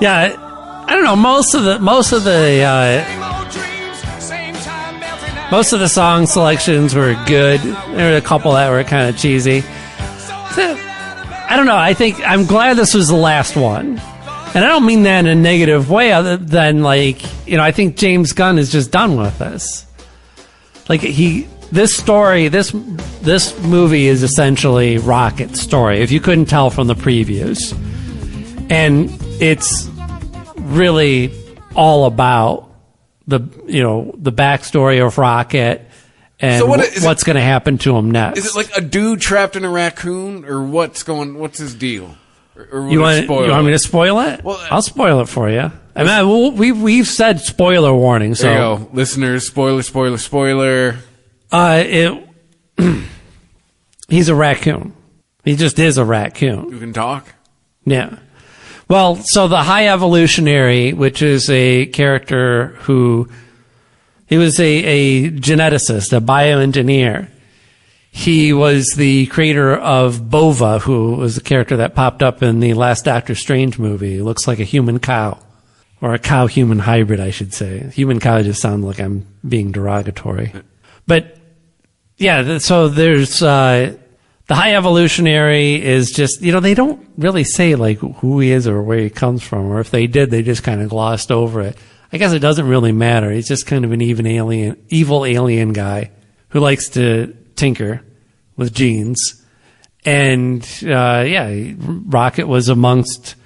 Yeah, I don't know. Most of the song selections were good. There were a couple that were kind of cheesy. I don't know. I'm glad this was the last one. And I don't mean that in a negative way, other than, like, you know, I think James Gunn is just done with this. Like, this movie is essentially Rocket's story, if you couldn't tell from the previews. And it's really all about the backstory of Rocket and so what's going to happen to him next. Is it like a dude trapped in a raccoon, or what's his deal? Or you want me to spoil it? Well, I'll spoil it for you. I mean, we've said spoiler warning. So there you go, listeners. Spoiler. He's a raccoon. He just is a raccoon. You can talk. Yeah. Well, so the High Evolutionary, which is a character he was a geneticist, a bioengineer. He was the creator of Bova, who was the character that popped up in the last Doctor Strange movie. He looks like a human cow. Or a cow-human hybrid, I should say. Human cow just sounds like I'm being derogatory. But, yeah, so there's... the High Evolutionary is just... You know, they don't really say, like, who he is or where he comes from. Or if they did, they just kind of glossed over it. I guess it doesn't really matter. He's just kind of an evil alien guy who likes to tinker with genes. And, Rocket was amongst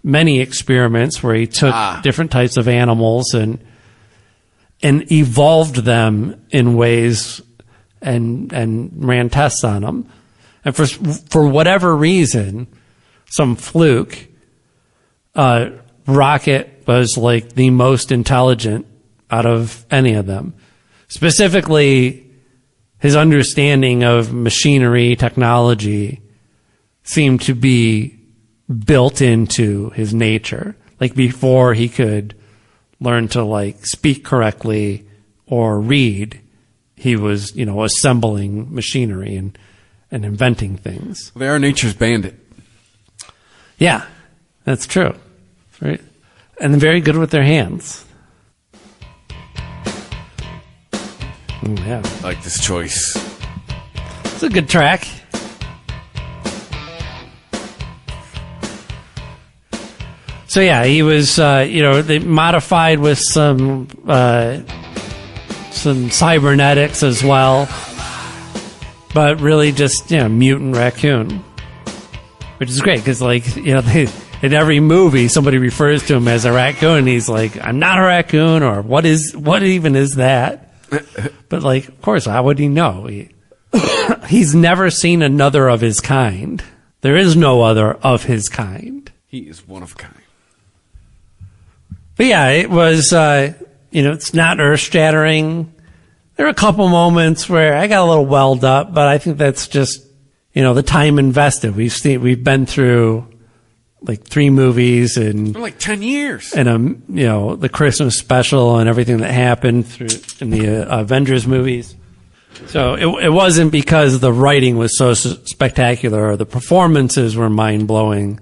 many experiments where he took different types of animals and evolved them in ways and ran tests on them. And for whatever reason, some fluke, Rocket was like the most intelligent out of any of them. Specifically, his understanding of machinery, technology seemed to be built into his nature. Like, before he could learn to, like, speak correctly or read, he was, you know, assembling machinery and inventing things. They are nature's bandit. Yeah. That's true. Right. And they're very good with their hands. Yeah. I like this choice. It's a good track. So yeah, he was, they modified with some cybernetics as well, but really just, mutant raccoon, which is great because, in every movie somebody refers to him as a raccoon. And he's like, "I'm not a raccoon," or what even is that? But of course, how would he know? He's never seen another of his kind. There is no other of his kind. He is one of a kind. But yeah, it was, it's not earth-shattering. There are a couple moments where I got a little welled up, but I think that's just, the time invested. We've been through 3 movies and for 10 years, and the Christmas special and everything that happened in the Avengers movies. So it wasn't because the writing was so spectacular or the performances were mind-blowing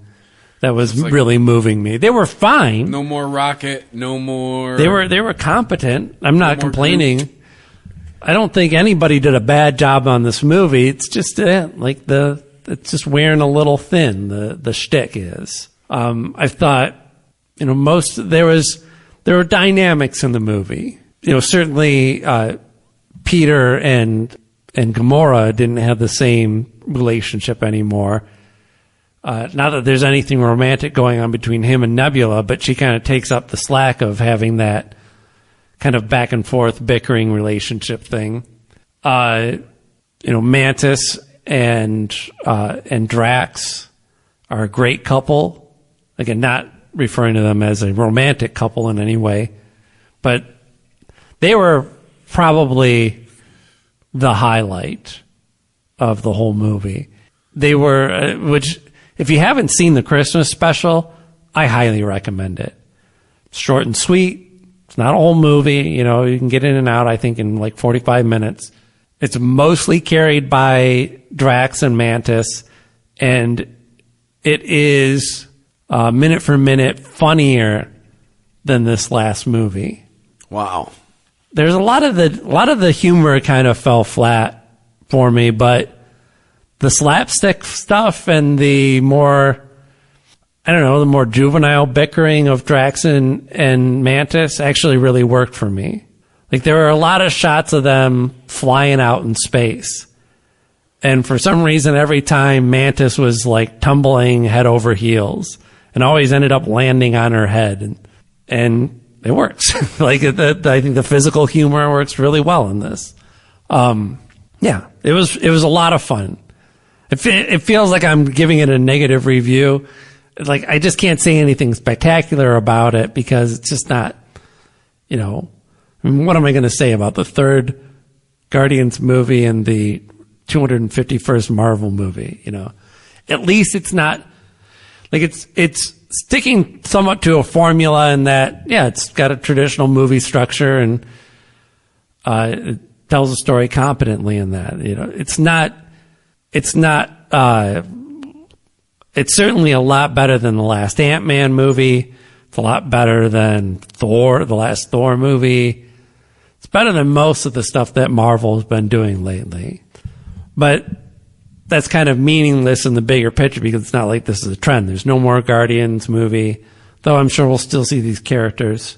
that was really moving me. They were fine. No more Rocket, no more... They were competent. I'm not complaining. Groot. I don't think anybody did a bad job on this movie. It's just it's just wearing a little thin, the shtick is. I thought, there were dynamics in the movie. Certainly Peter and Gamora didn't have the same relationship anymore. Not that there's anything romantic going on between him and Nebula, but she kind of takes up the slack of having that kind of back and forth bickering relationship thing. Mantis and Drax are a great couple. Again, not referring to them as a romantic couple in any way, but they were probably the highlight of the whole movie. They were, which if you haven't seen the Christmas special, I highly recommend it. It's short and sweet. It's not a whole movie. You can get in and out, I think, in 45 minutes. It's mostly carried by Drax and Mantis, and it is minute for minute funnier than this last movie. Wow. There's a lot of the humor kind of fell flat for me, but the slapstick stuff and the more juvenile bickering of Drax and Mantis actually really worked for me. There were a lot of shots of them flying out in space. And for some reason, every time Mantis was tumbling head over heels and always ended up landing on her head. And it works. I think the physical humor works really well in this. Yeah, it was a lot of fun. It feels like I'm giving it a negative review. I just can't say anything spectacular about it because it's just not, what am I going to say about the third Guardians movie and the 251st Marvel movie? At least it's not it's sticking somewhat to a formula in that, it's got a traditional movie structure and it tells a story competently in that. It's certainly a lot better than the last Ant-Man movie. It's a lot better than Thor, the last Thor movie. It's better than most of the stuff that Marvel's been doing lately. But that's kind of meaningless in the bigger picture because it's not like this is a trend. There's no more Guardians movie, though I'm sure we'll still see these characters.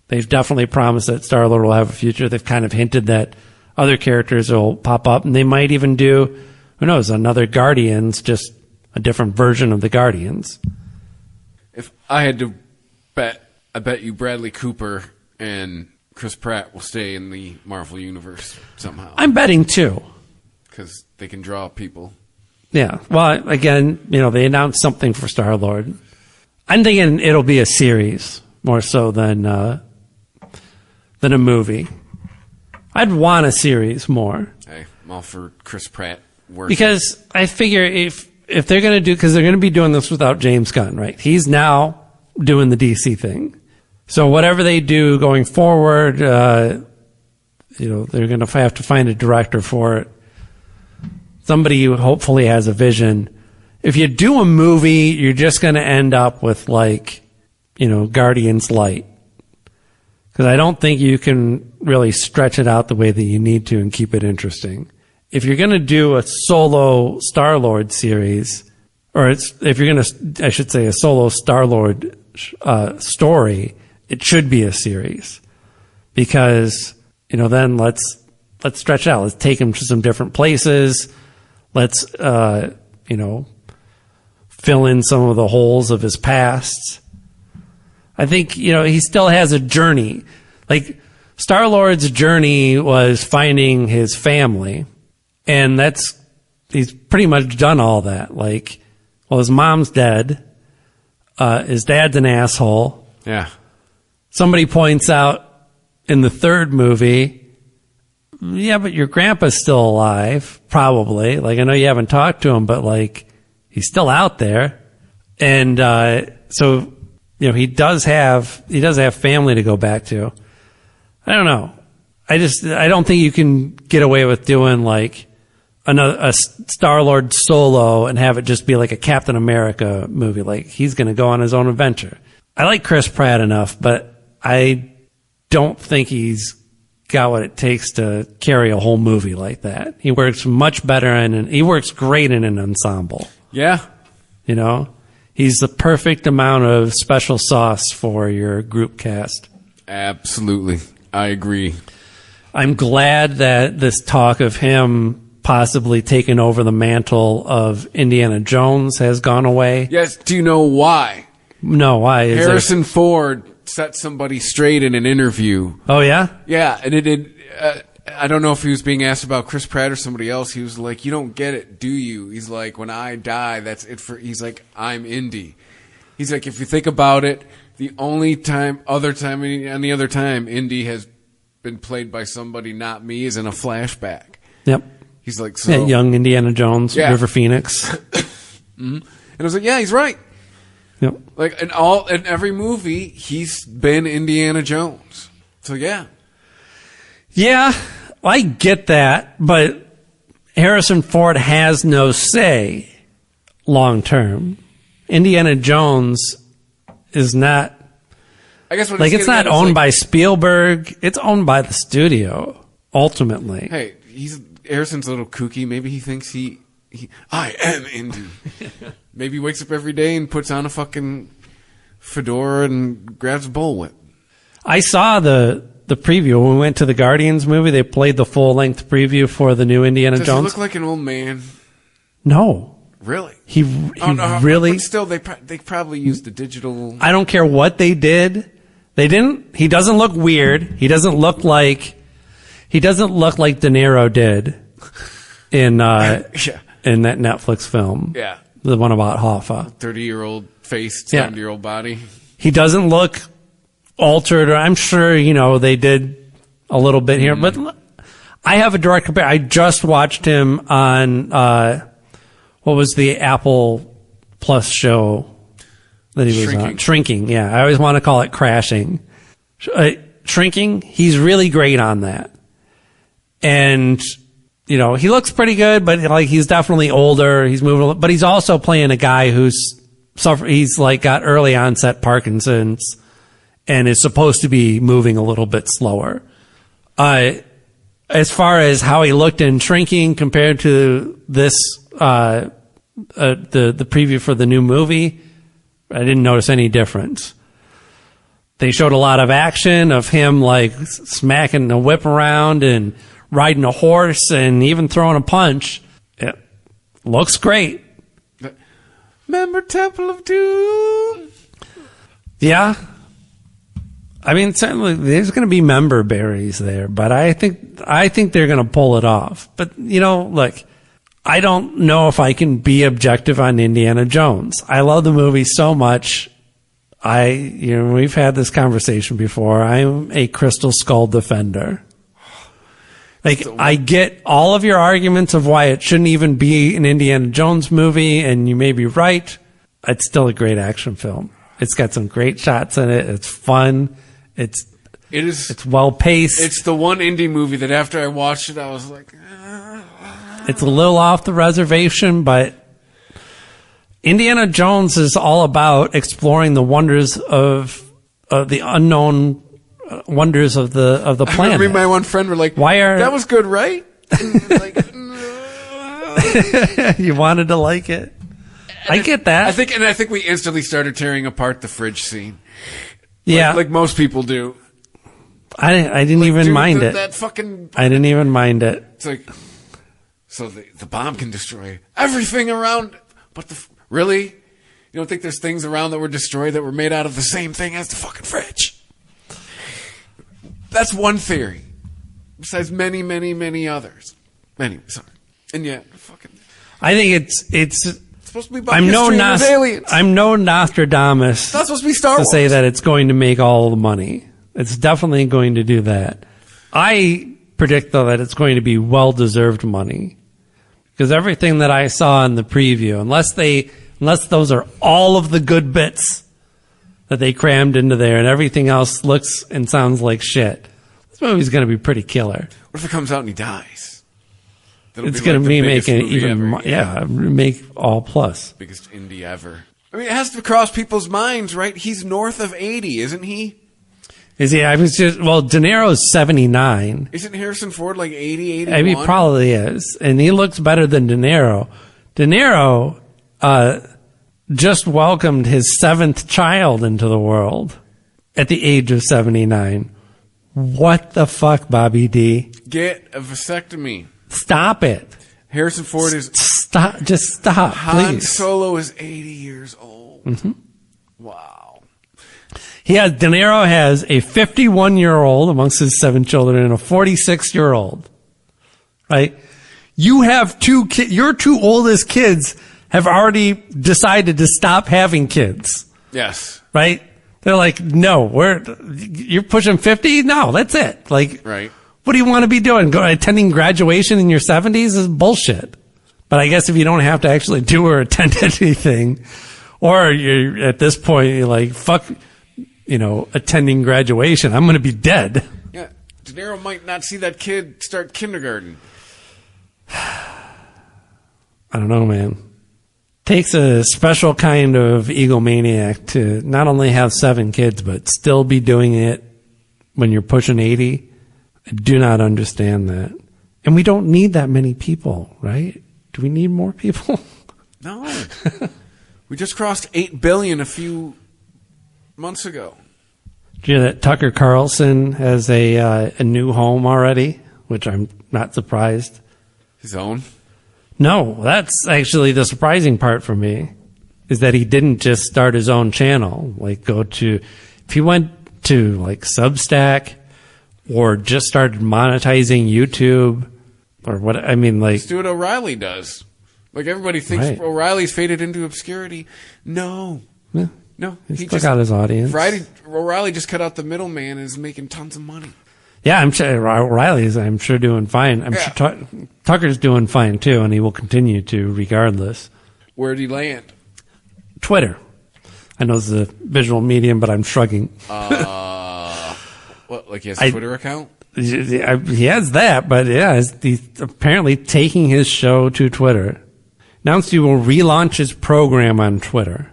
They've definitely promised that Star-Lord will have a future. They've kind of hinted that other characters will pop up, and they might even do, who knows, another Guardians, just a different version of the Guardians. If I had to bet, I bet you Bradley Cooper and Chris Pratt will stay in the Marvel Universe somehow. I'm betting too. Because they can draw people. Yeah. Well, again, they announced something for Star-Lord. I'm thinking it'll be a series more so than a movie. I'd want a series more. Hey, I'm all for Chris Pratt working. Because I figure if they're going to because they're going to be doing this without James Gunn, right? He's now doing the DC thing. So whatever they do going forward, they're going to have to find a director for it. Somebody who hopefully has a vision if you do a movie, you're just going to end up with like, Guardians Light. Because I don't think you can really stretch it out the way that you need to and keep it interesting. If you're going to do a solo Star-Lord series, if you're going to, I should say, a solo Star-Lord story, it should be a series. Because, then let's stretch it out. Let's take him to some different places. Let's, fill in some of the holes of his past. I think, he still has a journey. Like, Star-Lord's journey was finding his family. And he's pretty much done all that. Like, well, his mom's dead. His dad's an asshole. Yeah. Somebody points out in the third movie, yeah, but your grandpa's still alive, probably. Like, I know you haven't talked to him, but like, he's still out there. And, so, he does have family to go back to. I don't know. I don't think you can get away with doing like a Star-Lord solo and have it just be like a Captain America movie. Like, he's going to go on his own adventure. I like Chris Pratt enough, but I don't think he's got what it takes to carry a whole movie like that. He works much better he works great in an ensemble. Yeah. He's the perfect amount of special sauce for your group cast. Absolutely. I agree. I'm glad that this talk of him possibly taking over the mantle of Indiana Jones has gone away. Yes. Do you know why? No, why? Harrison Ford set somebody straight in an interview. Oh, yeah? Yeah. And I don't know if he was being asked about Chris Pratt or somebody else. He was like, you don't get it, do you? He's like, when I die, that's it he's like, I'm Indy. He's like, if you think about it, the only other time, Indy has been played by somebody not me is in a flashback. Yep. He's like, yeah, young Indiana Jones, yeah. River Phoenix. Mm-hmm. And I was like, yeah, he's right. Yep. Like, in every movie, he's been Indiana Jones. So, yeah. Yeah, I get that, but Harrison Ford has no say long term. Indiana Jones is not, I guess what like, it's not owned by Spielberg. It's owned by the studio, ultimately. Hey, Harrison's a little kooky. Maybe he thinks I am Indy. Maybe he wakes up every day and puts on a fucking fedora and grabs a bullwhip. I saw the preview when we went to the Guardians movie. They played the full-length preview for the new Indiana Jones. Does he look like an old man? No. Really? He really? But still, they probably used the digital. I don't care what they did. They didn't. He doesn't look weird. He doesn't look like De Niro did in in that Netflix film. Yeah. The one about Hoffa. 30-year-old face, 70-year-old body. He doesn't look altered, or I'm sure, they did a little bit here, but I have a direct compare. I just watched him on, what was the Apple Plus show that he was on? Shrinking, yeah. I always want to call it Crashing. Shrinking, he's really great on that. And, he looks pretty good, but like, he's definitely older. He's moving, but he's also playing a guy he's like got early onset Parkinson's and is supposed to be moving a little bit slower. As far as how he looked in Shrinking compared to this, the preview for the new movie, I didn't notice any difference. They showed a lot of action of him like smacking a whip around and riding a horse and even throwing a punch. It looks great. Remember Temple of Doom? Yeah. I mean, certainly there's going to be member berries there, but I think they're going to pull it off. But, look, I don't know if I can be objective on Indiana Jones. I love the movie so much. We've had this conversation before. I'm a Crystal Skull defender. Like, I get all of your arguments of why it shouldn't even be an Indiana Jones movie, and you may be right. It's still a great action film. It's got some great shots in it. It's fun. It's well paced. It's the one indie movie that after I watched it, I was like, It's a little off the reservation, but Indiana Jones is all about exploring the wonders of the unknown wonders of the planet. Me and my one friend were like, that was good, right? You wanted to like it. I get that. I think we instantly started tearing apart the fridge scene. Yeah. Like most people do. I didn't even mind it. That fucking... I didn't even mind it. It's like, so the bomb can destroy everything around, but really? You don't think there's things around that were destroyed that were made out of the same thing as the fucking fridge? That's one theory. Besides many, many, many others. Anyway, sorry. And yet, fucking... I think it's supposed to be about aliens. I'm no Nostradamus. It's not supposed to be Star Wars. To say that it's going to make all the money. It's definitely going to do that. I predict, though, that it's going to be well-deserved money. Because everything that I saw in the preview, unless those are all of the good bits that they crammed into there and everything else looks and sounds like shit, this movie's going to be pretty killer. What if it comes out and he dies? It's going to be making even make all plus. Biggest indie ever. I mean, it has to cross people's minds, right? He's north of 80, isn't he? Is he? De Niro's 79. Isn't Harrison Ford like 80, 81? I mean, he probably is. And he looks better than De Niro. De Niro just welcomed his 7th child into the world at the age of 79. What the fuck, Bobby D? Get a vasectomy. Stop it. Harrison Ford is... Stop. Just stop, Han please. Solo is 80 years old. Mm-hmm. Wow. De Niro has a 51-year-old amongst his 7 children and a 46-year-old. Right? You have 2 kids. Your 2 oldest kids have already decided to stop having kids. Yes. Right? They're like, no, you're pushing 50? No, that's it. Like, right. What do you want to be doing? Attending graduation in your 70s is bullshit. But I guess if you don't have to actually do or attend anything, or you're at this point, you're like, fuck, attending graduation, I'm going to be dead. Yeah. De Niro might not see that kid start kindergarten. I don't know, man. Takes a special kind of egomaniac to not only have 7 kids, but still be doing it when you're pushing 80. I do not understand that. And we don't need that many people, right? Do we need more people? No. We just crossed 8 billion a few months ago. Did you hear that Tucker Carlson has a new home already? Which I'm not surprised. His own? No, that's actually the surprising part for me, is that he didn't just start his own channel. Like, if he went to like Substack or just started monetizing YouTube or what, I mean, like. Let's do what O'Reilly does. Like, everybody thinks Right. O'Reilly's faded into obscurity. No. Yeah. No. He still got his audience. O'Reilly just cut out the middleman and is making tons of money. Yeah, I'm sure O'Reilly's, doing fine. I'm sure Tucker's doing fine too, and he will continue to regardless. Where'd he land? Twitter. I know it's a visual medium, but I'm shrugging. What, like he has a Twitter account? He has that, but yeah, he's apparently taking his show to Twitter. Announced he will relaunch his program on Twitter.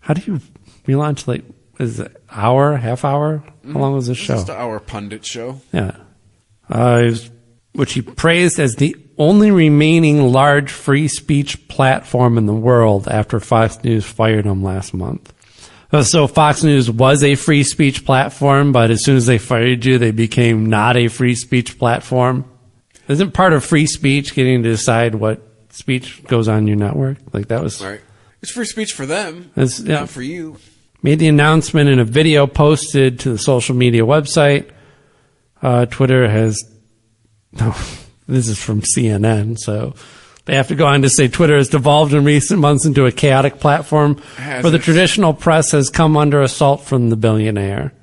How do you relaunch, like, is it hour, half hour? How long was this show? Just our pundit show. Yeah. Which he praised as the only remaining large free speech platform in the world after Fox News fired him last month. So Fox News was a free speech platform, but as soon as they fired you, they became not a free speech platform. Isn't part of free speech getting to decide what speech goes on your network? Like, that was... Right. It's free speech for them, yeah. not for you. Made the announcement in a video posted to the social media website. Twitter has... No, this is from CNN, so they have to go on to say Twitter has devolved in recent months into a chaotic platform where the traditional press has come under assault from the billionaire.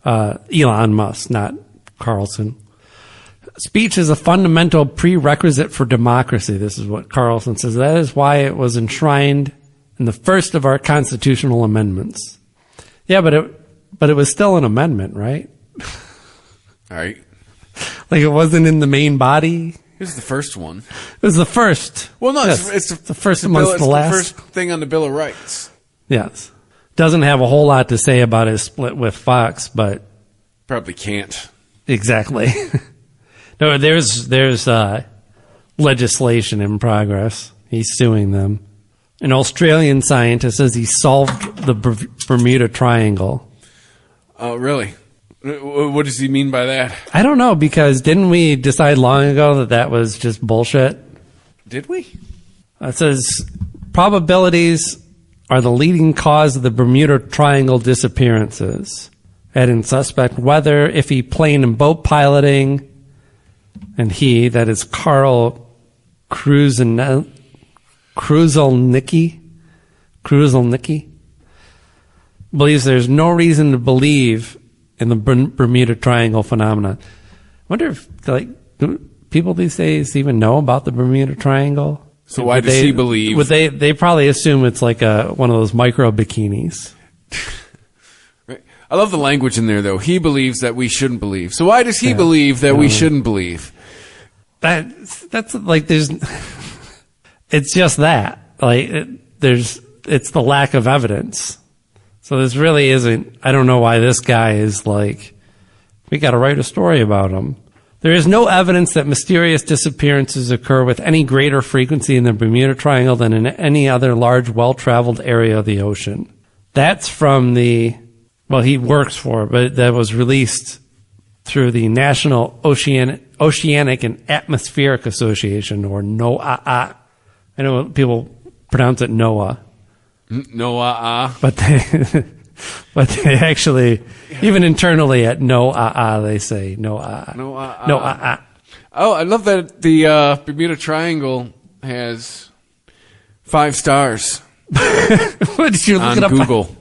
Elon Musk, not Carlson. Speech is a fundamental prerequisite for democracy. This is what Carlson says. That is why it was enshrined in the first of our constitutional amendments. Yeah, but it was still an amendment, right? All right. Like, it wasn't in the main body. Here's the first one. It was the first. Well, no, yes, it's the first amongst the last. The first thing on the Bill of Rights. Yes. Doesn't have a whole lot to say about his split with Fox, but probably can't. Exactly. No, there's legislation in progress. He's suing them. An Australian scientist says he solved the Bermuda Triangle. Oh, really? What does he mean by that? I don't know, because didn't we decide long ago that was just bullshit? Did we? It says probabilities are the leading cause of the Bermuda Triangle disappearances. Adding suspect weather, iffy plane and boat piloting, and that is Carl Kruzelnicki, believes there's no reason to believe in the Bermuda Triangle phenomenon. I wonder if do people these days even know about the Bermuda Triangle? So why does he believe? Would they probably assume it's like one of those micro bikinis. Right. I love the language in there, though. He believes that we shouldn't believe. So why does he believe that we shouldn't believe? That's like there's. It's just that it's the lack of evidence. So this really isn't. I don't know why this guy is like. We got to write a story about him. There is no evidence that mysterious disappearances occur with any greater frequency in the Bermuda Triangle than in any other large, well-traveled area of the ocean. That's from he works for, but that was released through the National Oceanic and Atmospheric Association, or NOAA. I know people pronounce it NOAA. NOAA. But they actually, even internally at NOAA, they say NOAA. NOAA. Oh, I love that the Bermuda Triangle has 5 stars. What did you look on it up Google?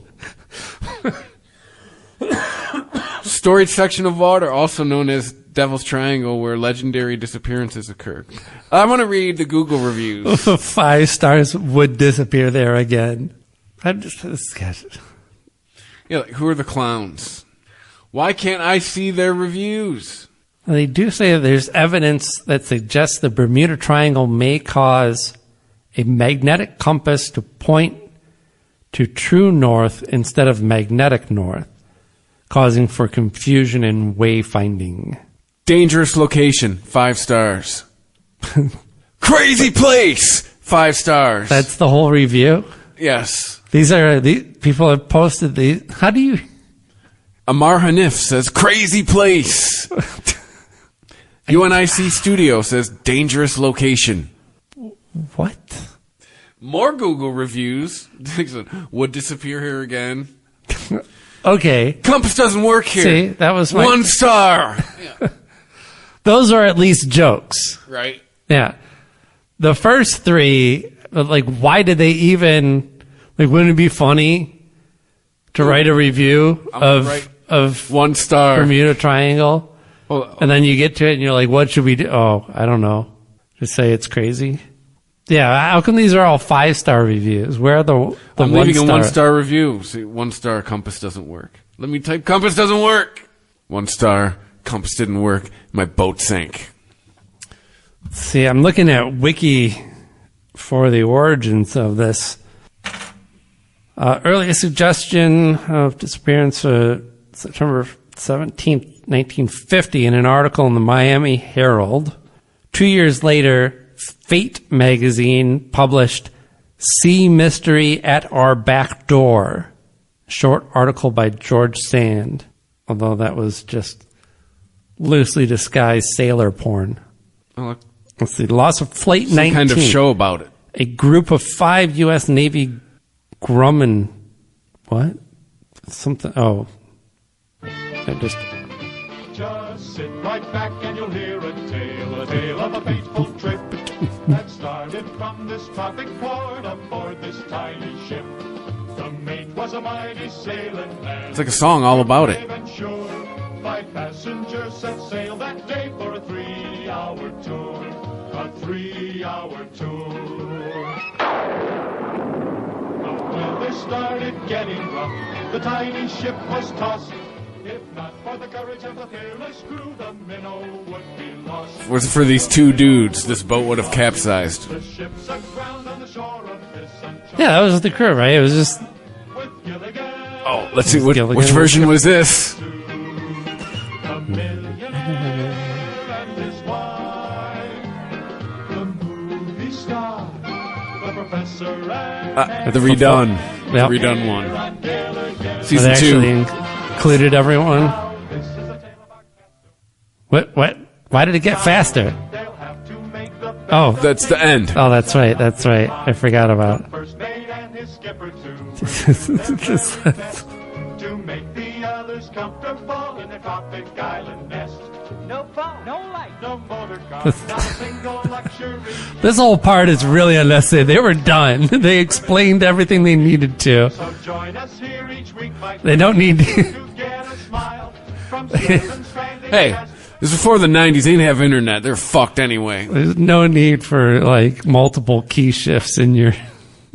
Storage section of water, also known as Devil's Triangle, where legendary disappearances occur. I want to read the Google reviews. 5 stars would disappear there again. I'm just Yeah, who are the clowns? Why can't I see their reviews? They do say that there's evidence that suggests the Bermuda Triangle may cause a magnetic compass to point to true north instead of magnetic north, causing for confusion in wayfinding. Dangerous location, 5 stars. Crazy place, 5 stars. That's the whole review? Yes. These people have posted these. How do you? Amar Hanif says crazy place. UNIC Studio says dangerous location. What? More Google reviews. Would disappear here again. Okay. Compass doesn't work here. See, that was 1 star. Yeah. Those are at least jokes. Right. Yeah. The first 3, why did they even? Wouldn't it be funny to write a review of 1 star Bermuda Triangle? And then you get to it and you're like, what should we do? Oh, I don't know. Just say it's crazy. Yeah, how come these are all 5-star reviews? Where are the I'm 1 leaving star? a 1-star review. See, 1 star compass doesn't work. Let me type compass doesn't work. 1 star compass didn't work. My boat sank. See, I'm looking at Wiki for the origins of this. Earliest suggestion of disappearance, September 17th, 1950, in an article in the Miami Herald. 2 years later, Fate magazine published Sea Mystery at Our Back Door, a short article by George Sand, although that was just loosely disguised sailor porn. Oh, let's see, loss of Flight 19. Some kind of show about it. A group of 5 U.S. Navy Grumman. What? Something. Oh. Just sit right back and you'll hear a tale of a fateful trip that started from this tropic port aboard this tiny ship. The mate was a mighty sailing man. It's like a song all about it. 5 passengers set sail that day for a 3-hour tour. A 3-hour tour. The weather started getting rough. The tiny ship was tossed. If not for the the courage of the fearless crew, the minnow would be lost. Was it for these two dudes, this boat would have capsized. The ship's aground on the shore of this uncharted. Yeah, that was the crew, right? It was just. Oh, let's see, which version was this? A millionaire and his wife, the movie star, the professor and The redone. Yep. The redone one. Season It 2. actually included everyone. What? Why did it get faster? Oh, that's the end. Oh, that's right. That's right. I forgot about. first mate and his skipper too. Just- To make the others comfortable in their tropic island nest. No phone, no light, no motor car, not a single luxury. This whole part is really unnecessary. They were done. They explained everything they needed to. So join us here each week. They don't need to. Get a smile from Stephen Stranding. Hey, this is before the 90s. They didn't have internet. They're fucked anyway. There's no need for like multiple key shifts in your.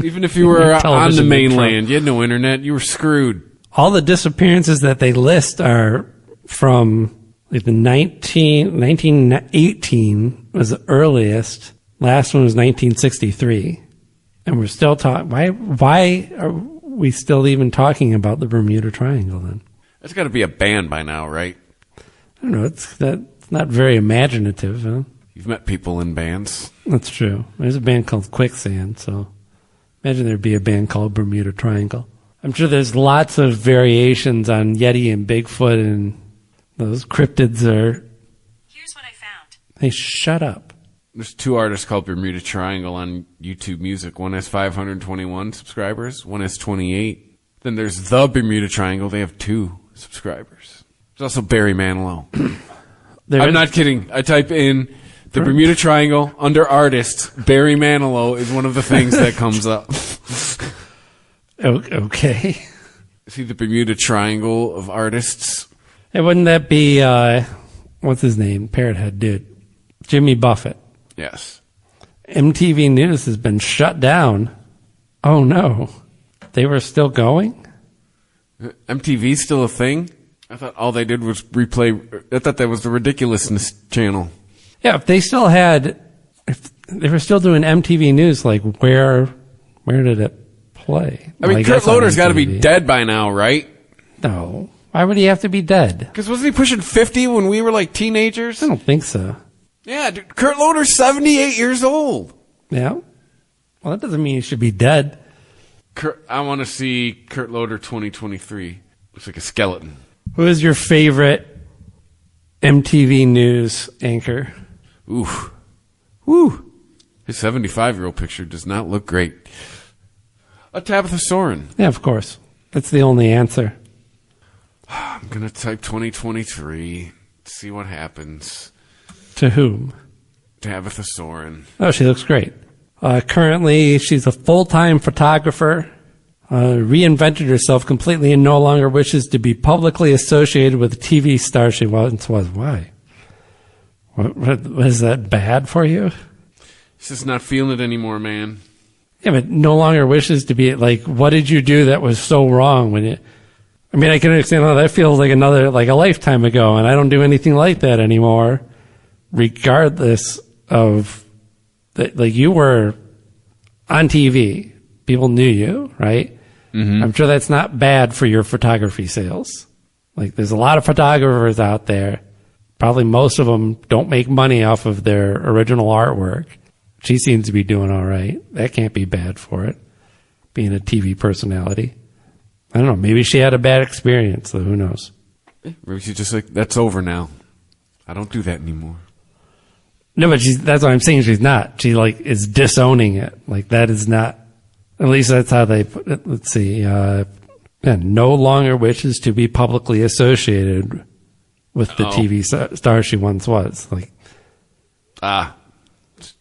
Even if you were on the television mainland, you had no internet. You were screwed. All the disappearances that they list are from like the 1918 was the earliest. Last one was 1963. And we're still talking. Why are we still even talking about the Bermuda Triangle then? That's got to be a band by now, right? I don't know. It's not very imaginative, huh? You've met people in bands. That's true. There's a band called Quicksand, so imagine there'd be a band called Bermuda Triangle. I'm sure there's lots of variations on Yeti and Bigfoot, and those cryptids are... Here's what I found. Hey, shut up. There's 2 artists called Bermuda Triangle on YouTube Music. One has 521 subscribers. One has 28. Then there's The Bermuda Triangle. They have 2 subscribers. There's also Barry Manilow. I'm not kidding. I type in the Bermuda Triangle under artists. Barry Manilow is one of the things that comes up. Okay. See the Bermuda Triangle of artists? Hey, wouldn't that be, what's his name? Parrot Head dude. Jimmy Buffett. Yes. MTV News has been shut down. Oh no. They were still going? MTV's still a thing? I thought all they did was replay. I thought that was the Ridiculousness channel. Yeah, if they were still doing MTV News, like where did it play? I mean, Kurt Loder's got to be dead by now, right? No. Why would he have to be dead? Because wasn't he pushing 50 when we were like teenagers? I don't think so. Yeah, dude, Kurt Loder's 78 years old. Yeah. Well, that doesn't mean he should be dead. I want to see Kurt Loder 2023. Looks like a skeleton. Who is your favorite MTV News anchor? Ooh. Woo. His 75-year-old picture does not look great. Tabitha Sore-end. Yeah, of course. That's the only answer. I'm going to type 2023. See what happens. To whom? Tabitha Sore-end. Oh, she looks great. Currently, she's a full-time photographer, reinvented herself completely and no longer wishes to be publicly associated with the TV star she once was. Why? What is that bad for you? She's just not feeling it anymore, man. Yeah, but no longer wishes to be, like, what did you do that was so wrong when you... I mean, I can understand how that feels like a lifetime ago, and I don't do anything like that anymore, regardless of... Like, you were on TV. People knew you, right? Mm-hmm. I'm sure that's not bad for your photography sales. Like, there's a lot of photographers out there. Probably most of them don't make money off of their original artwork. She seems to be doing all right. That can't be bad for it, being a TV personality. I don't know. Maybe she had a bad experience, so who knows? Maybe she's just like, that's over now. I don't do that anymore. No, but that's what I'm saying. She's not. She is disowning it. Like, that is not, at least that's how they put it. Let's see. No longer wishes to be publicly associated with the TV star she once was.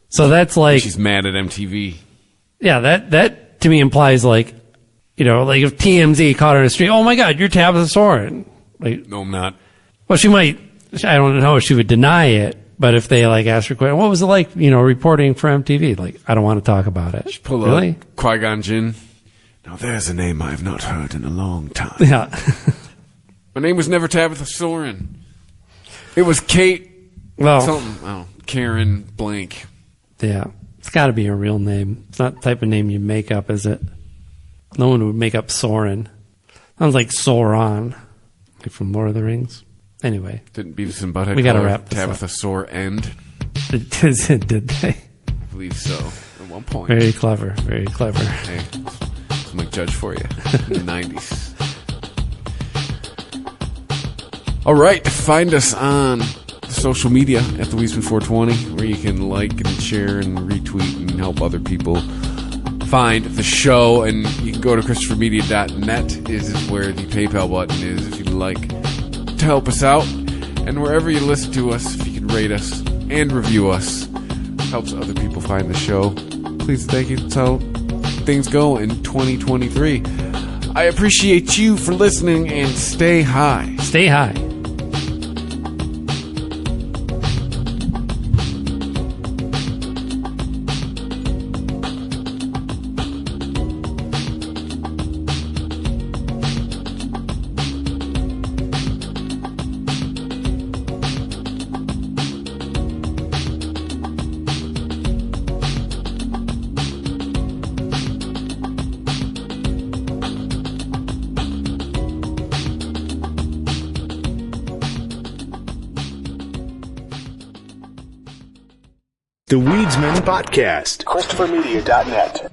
So that's like, she's mad at MTV. Yeah, that to me implies if TMZ caught her in the street, oh my God, you're Tabitha Sore-end. No, I'm not. Well, she might, I don't know if she would deny it. But if they ask her, what was it like, reporting for MTV? I don't want to talk about it. She pull really? Up Qui-Gon Jinn. Now there's a name I've not heard in a long time. Yeah. My name was never Tabitha Sore-end. It was Kate. Well, something. Oh, Karen blank. Yeah, it's got to be a real name. It's not the type of name you make up, is it? No one would make up Soren. Sounds like Sauron, like from Lord of the Rings. Anyway, Didn't Beavis and Butthead we got to call her wrap this Tabitha up. Sore-end? Did they? I believe so. At one point. Very clever. Very clever. Hey, I'm like judge for you in the 90s. All right, find us on social media at the Weisman 420, where you can like and share and retweet and help other people find the show. And you can go to ChristopherMedia.net is where the PayPal button is if you'd like to help us out. And wherever you listen to us, if you can rate us and review us, helps other people find the show. Please, thank you. That's how things go in 2023. I appreciate you for listening, and stay high. Stay high. The Weedsman Podcast. ChristopherMedia.net.